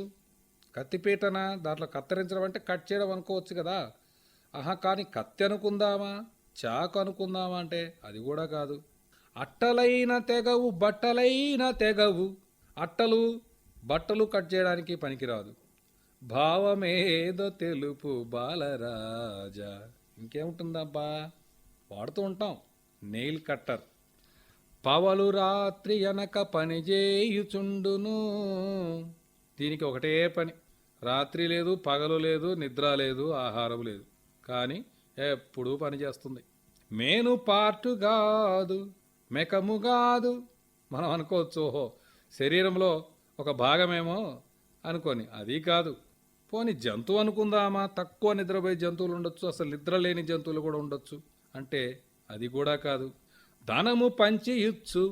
కత్తిపీటనా? దాంట్లో కత్తిరించడం అంటే కట్ చేయడం అనుకోవచ్చు కదా. కానీ కత్తి అనుకుందామా, చాకు అనుకుందామా అంటే అది కూడా కాదు. అట్టలైన తెగవు బట్టలైన తెగవు. అట్టలు బట్టలు కట్ చేయడానికి పనికిరాదు. భావమేదో తెలుపు బాలరాజా. ఇంకేముంటుందబ్బా, వాడుతూ ఉంటాం. Nail cutter. పవలు రాత్రి అనక పని చేయుచుండును. దీనికి ఒకటే పని, రాత్రి లేదు, పగలు లేదు, నిద్ర లేదు, ఆహారం లేదు, కానీ ఎప్పుడూ పని చేస్తుంది. మేను పార్టు కాదు, మెకము కాదు. మనం అనుకోవచ్చు, ఓహో శరీరంలో ఒక భాగమేమో అనుకొని అది కాదు. పోని జంతువు అనుకుందామా, తక్కువ నిద్రపోయే జంతువులు ఉండొచ్చు, అసలు నిద్ర లేని జంతువులు కూడా ఉండొచ్చు అంటే అది కూడా కాదు. ధనము పంచి ఇచ్చు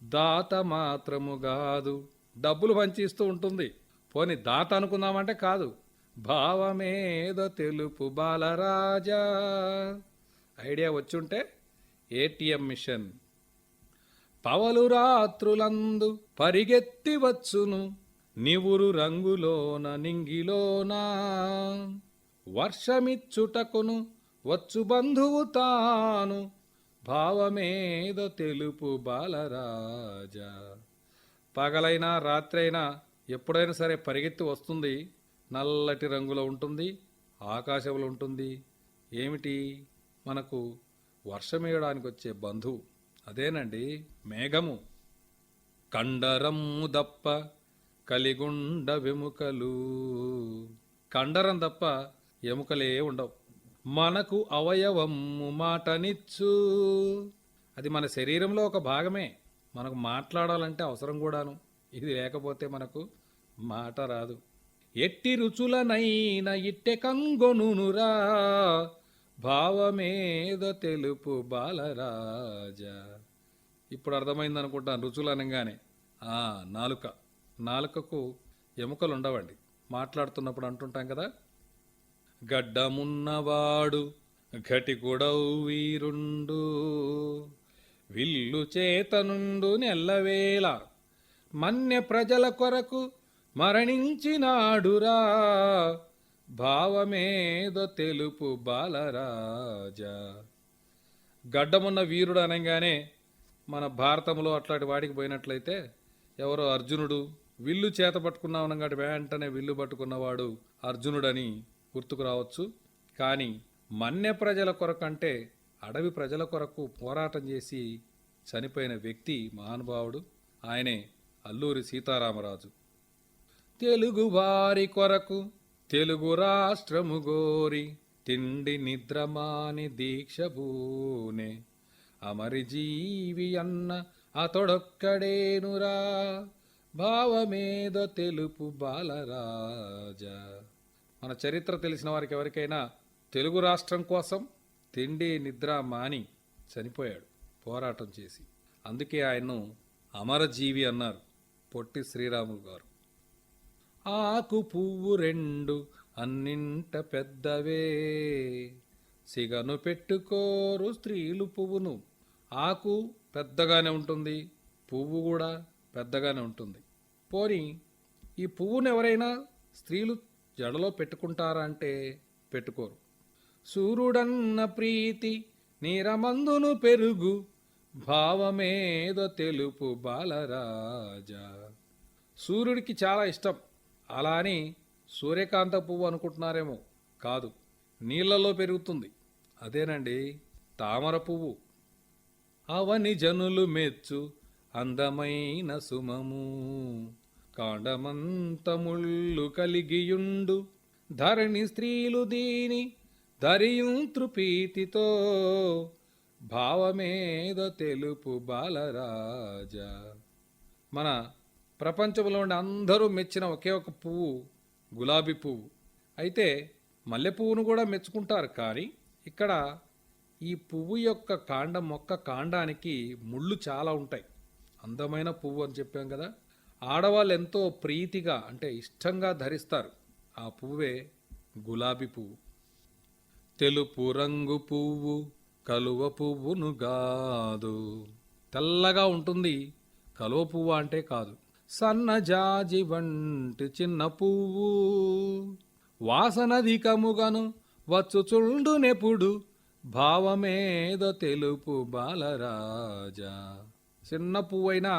దాత మాత్రము కాదు. డబ్బులు పంచి ఇస్తూ ఉంటుంది, పోని దాత అనుకుందామంటే కాదు. భావమేదో తెలుపు బాలరాజా. ఐడియా వచ్చుంటే ఏటీఎం మిషన్. పవలు రాత్రులందు పరిగెత్తి వచ్చును నివురు రంగులోన నింగిలోనా. వర్షమిచ్చుటకును వచ్చు బంధువు తాను భావమేదో తెలుపు బాలరాజా. పగలైనా రాత్రైనా ఎప్పుడైనా సరే పరిగెత్తి వస్తుంది, నల్లటి రంగులో ఉంటుంది, ఆకాశంలో ఉంటుంది. ఏమిటి? మనకు వర్షమేయడానికి వచ్చే బంధువు అదేనండి, మేఘము. కండరము దప్ప కలిగుండ వెముకలు. కండరం తప్ప ఎముకలే ఉండవు. మనకు అవయవము మాటనిచ్చు. అది మన శరీరంలో ఒక భాగమే, మనకు మాట్లాడాలంటే అవసరం కూడాను. ఇది లేకపోతే మనకు మాట రాదు. ఎట్టి రుచులనైన ఇట్టె కంగొనురా భావమేదో తెలుపు బాలరాజా. ఇప్పుడు అర్థమైంది అనుకుంటాను రుచులు అనగానే. నాలుకకు ఎముకలు ఉండవండి, మాట్లాడుతున్నప్పుడు అంటుంటాం కదా. గడ్డమున్నవాడు ఘటికుడవు వీరుండు విల్లు చేతనుండు నెల్లవేళ మన్య ప్రజల కొరకు మరణించినాడురా భావమేదో తెలుపు బాలరాజా. గడ్డమున్న వీరుడు అనగానే మన భారతంలో అట్లాంటి వాడికి పోయినట్లయితే ఎవరో అర్జునుడు, విల్లు చేత పట్టుకున్నాం అనగాటి వెంటనే విల్లు పట్టుకున్నవాడు అర్జునుడని గుర్తుకు రావచ్చు. కానీ మన్య ప్రజల కొరకు అంటే అడవి ప్రజల కొరకు పోరాటం చేసి చనిపోయిన వ్యక్తి మహానుభావుడు, ఆయనే అల్లూరి సీతారామరాజు. తెలుగు వారి కొరకు తెలుగు రాష్ట్రము గోరి తిండి నిద్రమాని దీక్షభూనే అమరి జీవి అన్న అతడొక్కడేనురా భావమేదో తెలుపు బాలరాజా. మన చరిత్ర తెలిసిన వారికి ఎవరికైనా తెలుగు రాష్ట్రం కోసం తిండి నిద్ర మాని చనిపోయాడు పోరాటం చేసి. అందుకే ఆయన్ను అమరజీవి అన్నారు పొట్టి శ్రీరాములు గారు. ఆకు పువ్వు రెండు అన్నింట పెద్దవే సిగను పెట్టుకోరు స్త్రీలు పువ్వును. ఆకు పెద్దగానే ఉంటుంది, పువ్వు కూడా పెద్దగానే ఉంటుంది. పోని ఈ పువ్వును ఎవరైనా స్త్రీలు జడలో పెట్టుకుంటారా అంటే పెట్టుకోరు. సూర్యుడన్న ప్రీతి నీరమందును పెరుగు భావమేదో తెలుపు బాలరాజా. సూర్యుడికి చాలా ఇష్టం, అలా అని సూర్యకాంత పువ్వు అనుకుంటున్నారేమో, కాదు, నీళ్లలో పెరుగుతుంది, అదేనండి తామర పువ్వు. అవని జనులు మెచ్చు అందమైన సుమము కాండమంత ముళ్ళు కలిగియుండు ధరణి స్త్రీలు దీని ధరియుంతృ ప్రీతితో భావమేదో తెలుపు బాలరాజా. మన ప్రపంచంలో ఉండే అందరూ మెచ్చిన ఒకే ఒక పువ్వు గులాబీ పువ్వు. అయితే మల్లె పువ్వును కూడా మెచ్చుకుంటారు, కానీ ఇక్కడ ఈ పువ్వు యొక్క కాండం, మొక్క కాండానికి ముళ్ళు చాలా ఉంటాయి. అందమైన పువ్వు అని చెప్పాం కదా, ఆడవాళ్ళు ఎంతో ప్రీతిగా అంటే ఇష్టంగా ధరిస్తారు ఆ పువ్వే గులాబీ పువ్వు. తెలుపు రంగు పువ్వు కలువ పువ్వును గాదు. తెల్లగా ఉంటుంది, కలువ పువ్వు అంటే కాదు. సన్నజాజి వంటి చిన్న పువ్వు వాసనధికముగను వచ్చుచుండునెప్పుడు భావమేదో తెలుపు బాలరాజా. చిన్న పువ్వు అయినా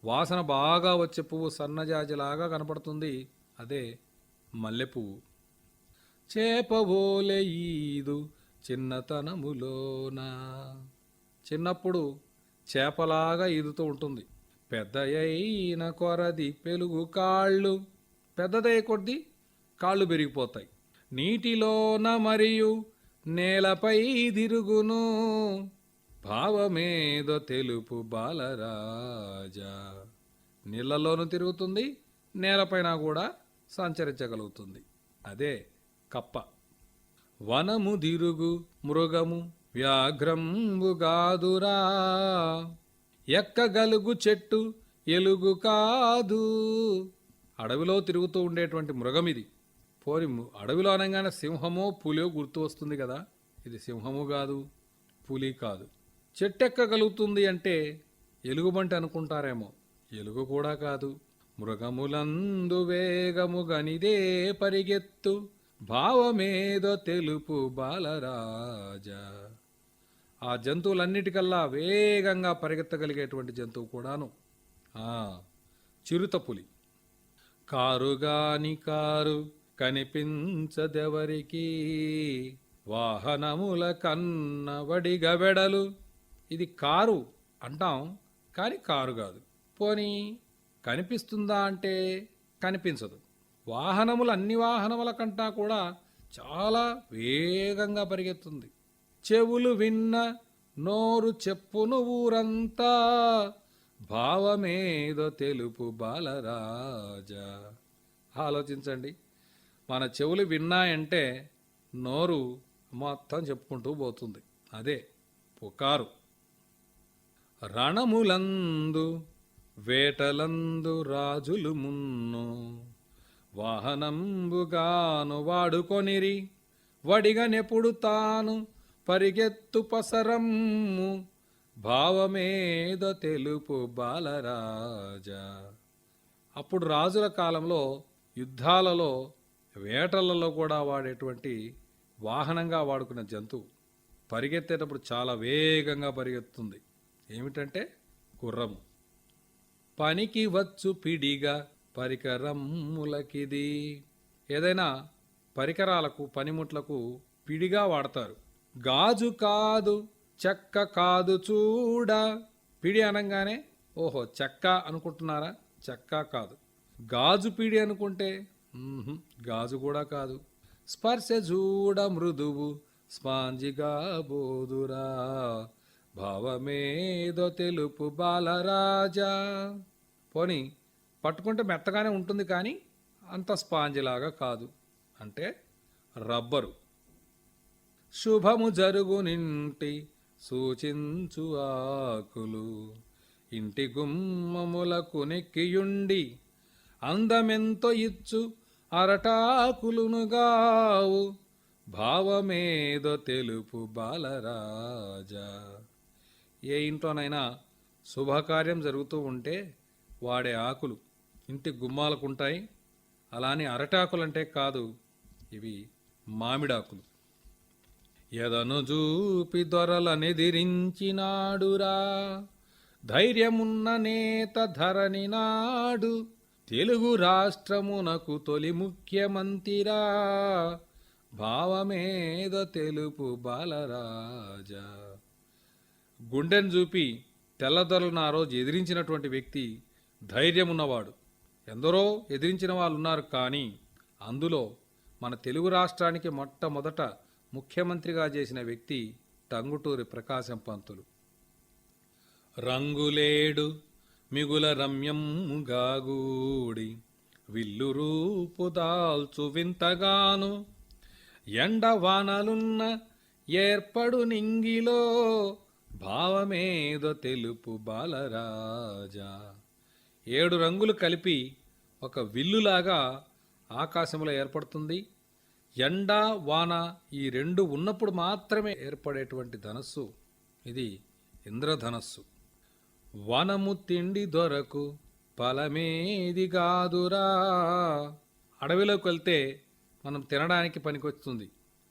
వాసన బాగా వచ్చే పువ్వు సన్నజాజిలాగా కనపడుతుంది, అదే మల్లెపువ్వు. చేపవోలే ఈదు చిన్నతనములోనా. చిన్నప్పుడు చేపలాగా ఈదుతూ ఉంటుంది, పెద్దయైన కొరది పెలుగు కాళ్ళు, పెద్దదయ్యే కొద్దీ కాళ్ళు పెరిగిపోతాయి. నీటిలోన మరియు నేలపై తిరుగును భావమేదో తెలుపు బాలరాజా. నీళ్లలోనూ తిరుగుతుంది, నేలపైన కూడా సంచరించగలుగుతుంది. అదే కప్ప. వనము దిరుగు మృగము వ్యాఘ్రంబుగాదురా, ఎక్కగలుగు చెట్టు ఎలుగు కాదు. అడవిలో తిరుగుతూ ఉండేటువంటి మృగం ఇది. పోని అడవిలో అనగానే సింహమో పులియో గుర్తు వస్తుంది కదా. ఇది సింహము కాదు, పులి కాదు. చెట్టెక్కగలుగుతుంది అంటే ఎలుగుబంటి అనుకుంటారేమో, ఎలుగు కూడా కాదు. మృగములందు వేగము గనిదే పరిగెత్తు, భావమేదో తెలుపు బాలరాజా. ఆ జంతువులన్నిటికల్లా వేగంగా పరిగెత్తగలిగేటువంటి జంతువు కూడాను చిరుతపులి. కారుగాని కారు కనిపించదెవరికి, వాహనముల కన్న వడిగబెడలు. ఇది కారు అంటాం, కానీ కారు కాదు. పోనీ కనిపిస్తుందా అంటే కనిపించదు. వాహనములు అన్ని వాహనముల కంటా కూడా చాలా వేగంగా పరిగెత్తుంది. చెవులు విన్న నోరు చెప్పును ఊరంతా, భావమేదో తెలుపు బాలరాజా. ఆలోచించండి, మన చెవులు విన్నాయంటే నోరు మొత్తం చెప్పుకుంటూ పోతుంది. అదే పుకారు. రణములందు వేటలందు రాజులు మున్ను, వాహనంబుగాను వాడుకొనిరి, వడిగనెప్పుడు తాను పరిగెత్తు పసరమ్ము, భావమేద తెలుపు బాలరాజా. అప్పుడు రాజుల కాలంలో యుద్ధాలలో వేటలలో కూడా వాడేటువంటి వాహనంగా వాడుకున్న జంతువు పరిగెత్తేటప్పుడు చాలా వేగంగా పరిగెత్తుంది. ఏమిటంటే గుర్రము. పనికి వచ్చు పిడిగా పరికరములకిది. ఏదైనా పరికరాలకు పనిముట్లకు పిడిగా వాడతారు. గాజు కాదు చెక్క కాదు చూడ. పిడి అనగానే ఓహో చెక్క అనుకుంటున్నారా? చెక్క కాదు. గాజు పిడి అనుకుంటే గాజు కూడా కాదు. స్పర్శ చూడ మృదువు స్పాంజిగా బోదురా, భావమేదో తెలుపు బాలరాజా. పోనీ పట్టుకుంటే మెత్తగానే ఉంటుంది, కానీ అంత స్పాంజిలాగా కాదు. అంటే రబ్బరు. శుభము జరుగునింటి సూచించు ఆకులు, ఇంటి గుమ్మములకు నెక్కియుండి, అందమెంతో ఇచ్చు అరటాకులునుగావు, భావమేదో తెలుపు బాలరాజా. ఏ ఇంట్లోనైనా శుభకార్యం జరుగుతూ ఉంటే వాడే ఆకులు ఇంటి గుమ్మాలకుంటాయి. అలానే అరటాకులంటే కాదు, ఇవి మామిడాకులు. ఎదను చూపి దొరలనెదిరించినాడురా, ధైర్యమున్న నేత ధరణి నాడు, తెలుగు రాష్ట్రమునకు తొలి ముఖ్యమంత్రిరా, భావమేద తెలుపు బాలరాజా. గుండెను చూపి తెల్లదొరలను ఆ రోజు ఎదిరించినటువంటి వ్యక్తి ధైర్యమున్నవాడు. ఎందరో ఎదిరించిన వాళ్ళు ఉన్నారు, కానీ అందులో మన తెలుగు రాష్ట్రానికి మొట్టమొదట ముఖ్యమంత్రిగా చేసిన వ్యక్తి టంగుటూరి ప్రకాశం పంతులు. రంగులేడు మిగుల రమ్యముగాగూడి, విల్లు రూపు దాల్చు వింతగాను, ఎండవానలున్న ఏర్పడు నింగిలో, భావమేదో తెలుపు బాలరాజా. 7 రంగులు కలిపి ఒక విల్లులాగా ఆకాశంలో ఏర్పడుతుంది. ఎండ వాన ఈ 2 ఉన్నప్పుడు మాత్రమే ఏర్పడేటువంటి ధనస్సు ఇది ఇంద్రధనస్సు. వనము తిండి దొరకు ఫలమేది కాదురా. అడవిలోకి వెళ్తే మనం తినడానికి పనికొస్తుంది.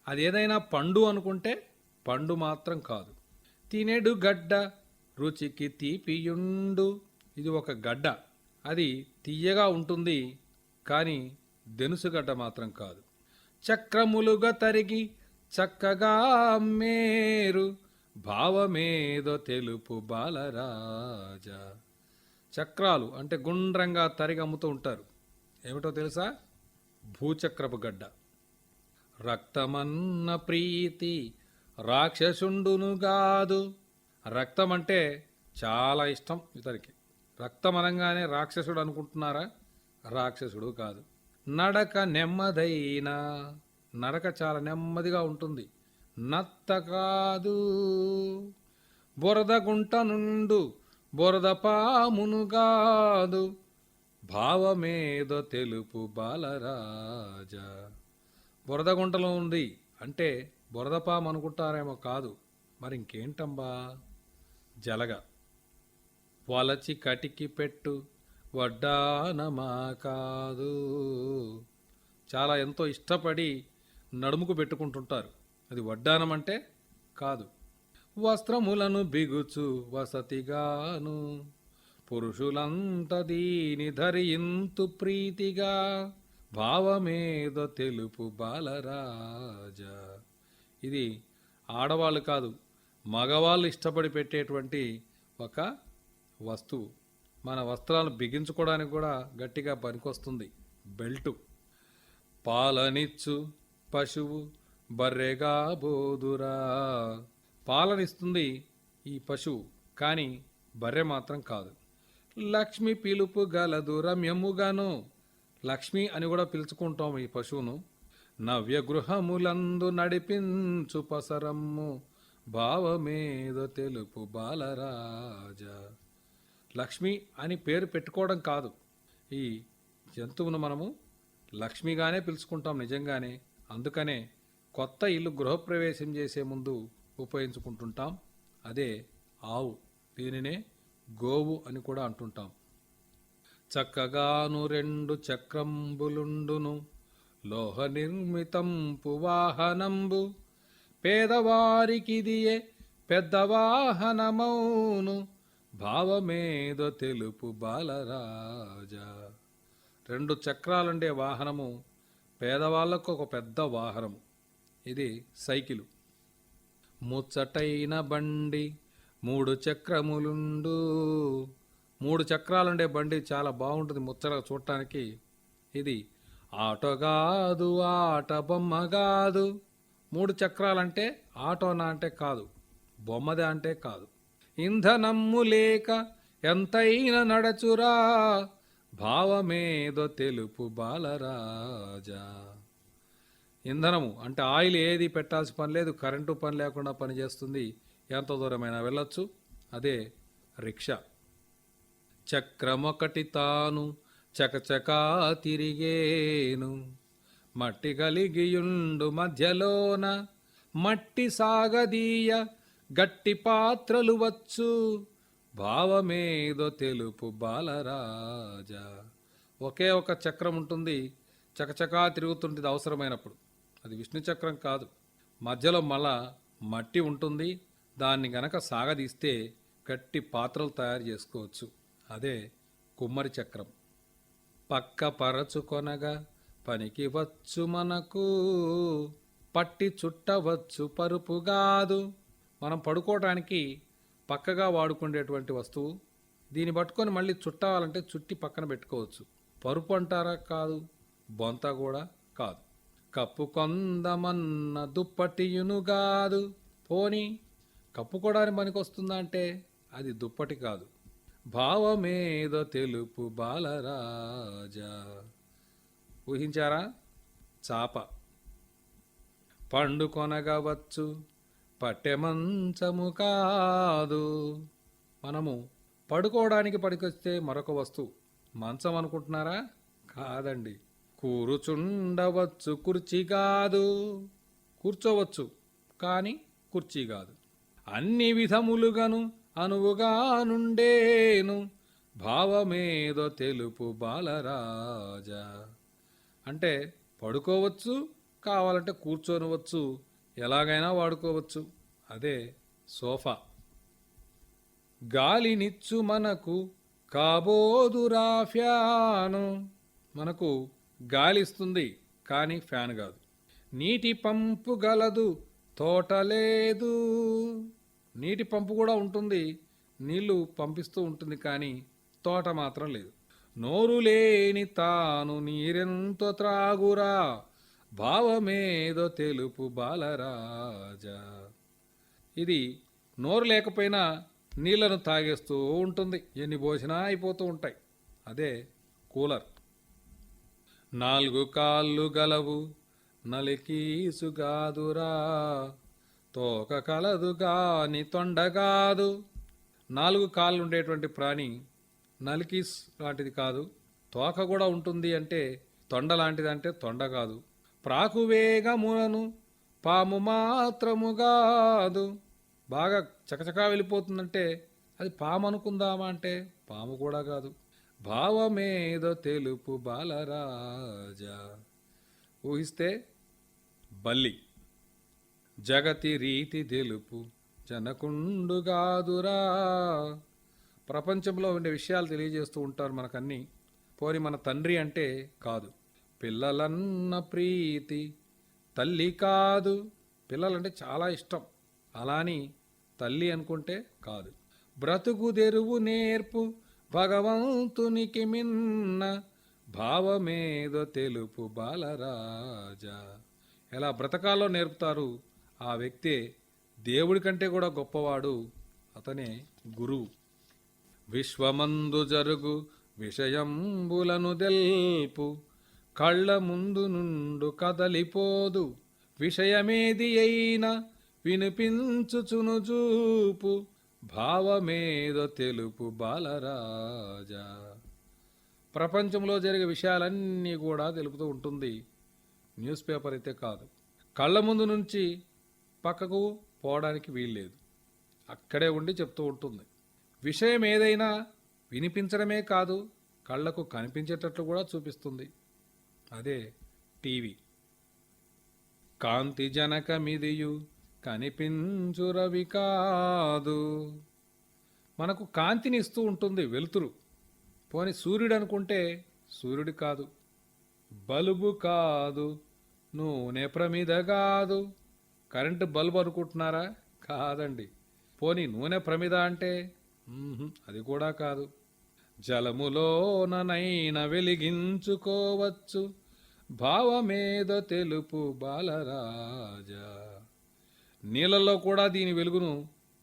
అది ఏదైనా పండు అనుకుంటే పండు మాత్రం కాదు. తినేడు గడ్డ రుచికి తీపియుండు. ఇది ఒక గడ్డ, అది తీయగా ఉంటుంది, కానీ దెనుసుగడ్డ మాత్రం కాదు. చక్రములుగా తరిగి చక్కగా మేరు, భావమేదో తెలుపు బాలరాజా. చక్రాలు అంటే గుండ్రంగా తరిగి అమ్ముతూ ఉంటారు. ఏమిటో తెలుసా? భూచక్రపు గడ్డ. రక్తమన్న ప్రీతి రాక్షసుండును గాదు. రక్తం అంటే చాలా ఇష్టం ఇతనికి. రక్తం అనగానే రాక్షసుడు అనుకుంటున్నారా? రాక్షసుడు కాదు. నడక నెమ్మదైన, నడక చాలా నెమ్మదిగా ఉంటుంది. నత్త కాదు, బురద గుంట నుండు బురద పామునుగాదు, భావమేదో తెలుపు బాలరాజా. బురద గుంటలో ఉంది అంటే బురదపాము అనుకుంటారేమో, కాదు మరి ఇంకేంటంబా, జలగ. వలచి కటికి పెట్టు వడ్డానమా కాదు, చాలా ఎంతో ఇష్టపడి నడుముకు పెట్టుకుంటుంటారు, అది వడ్డానం అంటే కాదు. వస్త్రములను బిగుచు వసతిగాను, పురుషులంత దీని ధరింతు ప్రీతిగా, భావమేదో తెలుపు బాలరాజా. ఇది ఆడవాళ్ళు కాదు, మగవాళ్ళు ఇష్టపడి పెట్టేటువంటి ఒక వస్తువు. మన వస్త్రాలను బిగించుకోవడానికి కూడా గట్టిగా పనికొస్తుంది, బెల్టు. పాలనిచ్చు పశువు బర్రెగా బోదురా, పాలనిస్తుంది ఈ పశువు, కానీ బర్రె మాత్రం కాదు. లక్ష్మి పిలుపు గలదు రమ్యముగాను, లక్ష్మి అని కూడా పిలుచుకుంటాం ఈ పశువును. నవ్య గృహములందు నడిపించు పసరమ్ము, భావమేదో తెలుపు బాలరాజా. లక్ష్మి అని పేరు పెట్టుకోవడం కాదు, ఈ జంతువును మనము లక్ష్మిగానే పిలుచుకుంటాం నిజంగానే. అందుకనే కొత్త ఇల్లు గృహప్రవేశం చేసే ముందు ఉపయోగించుకుంటుంటాం, అదే ఆవు. దీనినే గోవు అని కూడా అంటుంటాం. చక్కగాను 2 చక్రంబులుండును, లోహ నిర్మితంపు వాహనంబు, పేదవారికిదియే పెద్ద వాహనమౌను, భావమేదో తెలుపు బాలరాజా. 2 చక్రాలుండే వాహనము పేదవాళ్లకు ఒక పెద్ద వాహనము, ఇది సైకిలు. ముచ్చటైన బండి 3 చక్రములుండు, 3 చక్రాలుండే బండి చాలా బాగుంటుంది ముచ్చటగా చూడటానికి. ఇది ఆటో కాదు, ఆట బొమ్మ కాదు. 3 చక్రాలంటే ఆటోనా అంటే కాదు, బొమ్మదే అంటే కాదు. ఇంధనమ్ము లేక ఎంతైనా నడచురా, భావమేదో తెలుపు బాలరాజా. ఇంధనము అంటే ఆయిల్ ఏది పెట్టాల్సిన పని లేదు, కరెంటు పని లేకుండా పనిచేస్తుంది, ఎంత దూరమైనా వెళ్ళొచ్చు, అదే రిక్షా. చక్రమొకటి తాను చకచకా తిరిగేను, మట్టి కలిగియుండు మధ్యలోన, మట్టి సాగదీయ గట్టి పాత్రలు వచ్చు, భావమేదో తెలుపు బాలరాజా. ఒకే ఒక చక్రం ఉంటుంది, చకచకా తిరుగుతుంటుంది అవసరమైనప్పుడు, అది విష్ణు చక్రం కాదు. మధ్యలో మళ్ళా మట్టి ఉంటుంది, దాన్ని గనక సాగదీస్తే గట్టి పాత్రలు తయారు చేసుకోవచ్చు, అదే కుమ్మరి చక్రం. పక్క పరచుకొనగా పనికి వచ్చు మనకు, పట్టి చుట్టవచ్చు పరుపు కాదు. మనం పడుకోవటానికి పక్కగా వాడుకునేటువంటి వస్తువు, దీన్ని పట్టుకొని మళ్ళీ చుట్టాలంటే చుట్టి పక్కన పెట్టుకోవచ్చు. పరుపు అంటారా, కాదు. బొంత కూడా కాదు. కప్పు కొందమన్న దుప్పటియును కాదు, పోని కప్పుకోవడానికి పనికొస్తుందా అంటే అది దుప్పటి కాదు. భావమేదో తెలుపు బాలరాజా. ఊహించారా? చాప. పండు కొనగవచ్చు పట్టె మంచము కాదు. మనము పడుకోవడానికి పనికొస్తే మరొక వస్తువు, మంచం అనుకుంటున్నారా? కాదండి. కూర్చుండవచ్చు కుర్చీ కాదు, కూర్చోవచ్చు కానీ కుర్చీ కాదు. అన్ని విధములుగాను అనువుగా నుండేను, భావమేదో తెలుపు బాలరాజా. అంటే పడుకోవచ్చు, కావాలంటే కూర్చోనవచ్చు, ఎలాగైనా వాడుకోవచ్చు, అదే సోఫా. గాలినిచ్చు మనకు కాబోదురా ఫ్యాను, మనకు గాలి ఇస్తుంది కానీ ఫ్యాన్ కాదు. నీటి పంపు గలదు తోట లేదు, నీటి పంపు కూడా ఉంటుంది, నీళ్లు పంపిస్తూ ఉంటుంది కానీ తోట మాత్రం లేదు. నోరు లేని తాను నీరెంతో త్రాగురా, భావమేదో తెలుపు బాలరాజా. ఇది నోరు లేకపోయినా నీళ్లను తాగేస్తూ ఉంటుంది, ఎన్ని పోసినా అయిపోతూ ఉంటాయి, అదే కూలర్. నాలుగు కాళ్ళు గలవు నలికీసుగాదురా, తోక కలదు గాని తొండగాదు. నాలుగు కాళ్ళు ఉండేటువంటి ప్రాణి నలికీస్ లాంటిది కాదు, తోక కూడా ఉంటుంది అంటే తొండ లాంటిది అంటే తొండ కాదు. ప్రాకువేగములను పాము మాత్రముగాదు, బాగా చకచకా వెళ్ళిపోతుందంటే అది పాము అనుకుందామా అంటే పాము కూడా కాదు. భావమేదో తెలుపు బాలరాజా, ఊహిస్తే బల్లి. జగతి రీతి తెలుపు జనకుండుగాదురా, ప్రపంచంలో ఉండే విషయాలు తెలియజేస్తూ ఉంటారు మనకన్నీ. పోని మన తండ్రి అంటే కాదు. పిల్లలన్న ప్రీతి తల్లి కాదు, పిల్లలంటే చాలా ఇష్టం, అలాని తల్లి అనుకుంటే కాదు. బ్రతుకు తెరువు నేర్పు భగవంతునికి మిన్న, భావమేదో తెలుపు బాలరాజా. ఎలా బ్రతకాలో నేర్పుతారు ఆ వ్యక్తే దేవుడి కంటే కూడా గొప్పవాడు, అతనే గురువు. విశ్వమందు జరుగు విషయంబులను దెల్పు, కళ్ళ ముందు నుండు కదలిపోదు, విషయమేది అయినా వినిపించుచును చూపు, భావమేదో తెలుపు బాలరాజా. ప్రపంచంలో జరిగే విషయాలన్నీ కూడా తెలుపుతూ ఉంటుంది, న్యూస్ పేపర్ అయితే కాదు. కళ్ళ ముందు నుంచి పక్కకు పోవడానికి వీల్లేదు, అక్కడే ఉండి చెప్తూ ఉంటుంది. విషయం ఏదైనా వినిపించడమే కాదు, కళ్ళకు కనిపించేటట్లు కూడా చూపిస్తుంది, అదే టీవీ. కాంతి జనకమిదియు కనిపించురవి కాదు, మనకు కాంతిని ఇస్తూ ఉంటుంది వెలుతురు. పోని సూర్యుడు అనుకుంటే సూర్యుడు కాదు, బల్బు కాదు, నూనె ప్రమిద కాదు. కరెంటు బల్బు అనుకుంటున్నారా? కాదండి. పోని నూనె ప్రమిద అంటే అది కూడా కాదు. జలములోననైన వెలిగించుకోవచ్చు, భావమేదో తెలుపు బాలరాజా. నీళ్ళల్లో కూడా దీని వెలుగును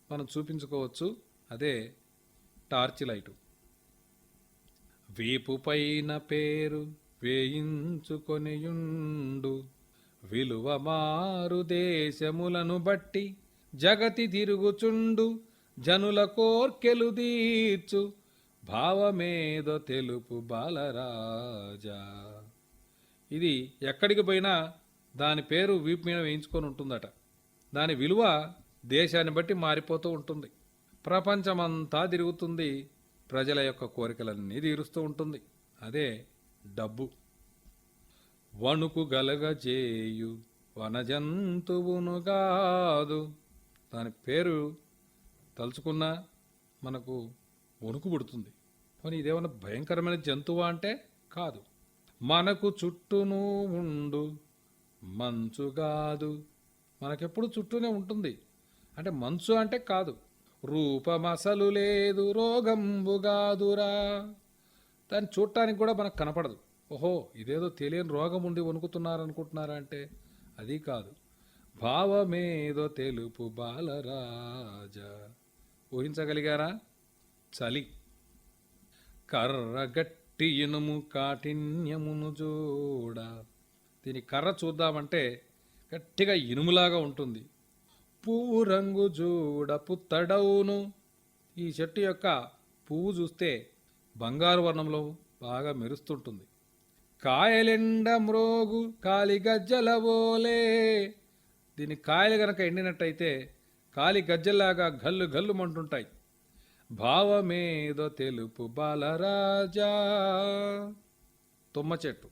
మనం చూపించుకోవచ్చు, అదే టార్చ్ లైటు. వీపు పైన పేరు వేయించుకొనియుండు, విలువ మారు దేశములను బట్టి జగతి తిరుగుచుండు, జనుల కోర్కెలు తీర్చు, భావమేదో తెలుపు బాలరాజా. ఇది ఎక్కడికి పోయినా దాని పేరు వీపు మీద వేయించుకొని ఉంటుందట. దాని విలువ దేశాన్ని బట్టి మారిపోతూ ఉంటుంది. ప్రపంచమంతా తిరుగుతుంది, ప్రజల యొక్క కోరికలన్నీ తీరుస్తూ ఉంటుంది, అదే డబ్బు. వణుకు గలగజేయు వనజంతువును కాదు, దాని పేరు తలుచుకున్నా మనకు వణుకు పుడుతుంది. కానీ ఇదేమన్నా భయంకరమైన జంతువా అంటే కాదు. మనకు చుట్టూను ఉండు మంచు కాదు, మనకెప్పుడు చుట్టూనే ఉంటుంది అంటే మంచు అంటే కాదు. రూపమసలు లేదు రోగంబుగాదురా, దాన్ని చూడటానికి కూడా మనకు కనపడదు. ఓహో ఇదేదో తెలియని రోగం ఉండి వణుకుతున్నారనుకుంటున్నారా అంటే అది కాదు. భావమేదో తెలుపు బాలరాజా. ఊహించగలిగారా? చలి. కర్రగట్టి ఇనుము కాఠిన్యమును చూడ, దీని కర్ర చూద్దామంటే గట్టిగా ఇనుములాగా ఉంటుంది. పువ్వు రంగు చూడ పుత్తడవును, ఈ చెట్టు యొక్క పువ్వు చూస్తే బంగారు వర్ణంలో బాగా మెరుస్తుంటుంది. కాయలెండ మ్రోగు కాలి గజ్జలవోలే, దీని కాయలు గనక ఎండినట్టయితే కాలి గజ్జలాగా గల్లు గల్లుమంటుంటాయి. భావమేదో తెలుపు బాలరాజా. తుమ్మ చెట్టు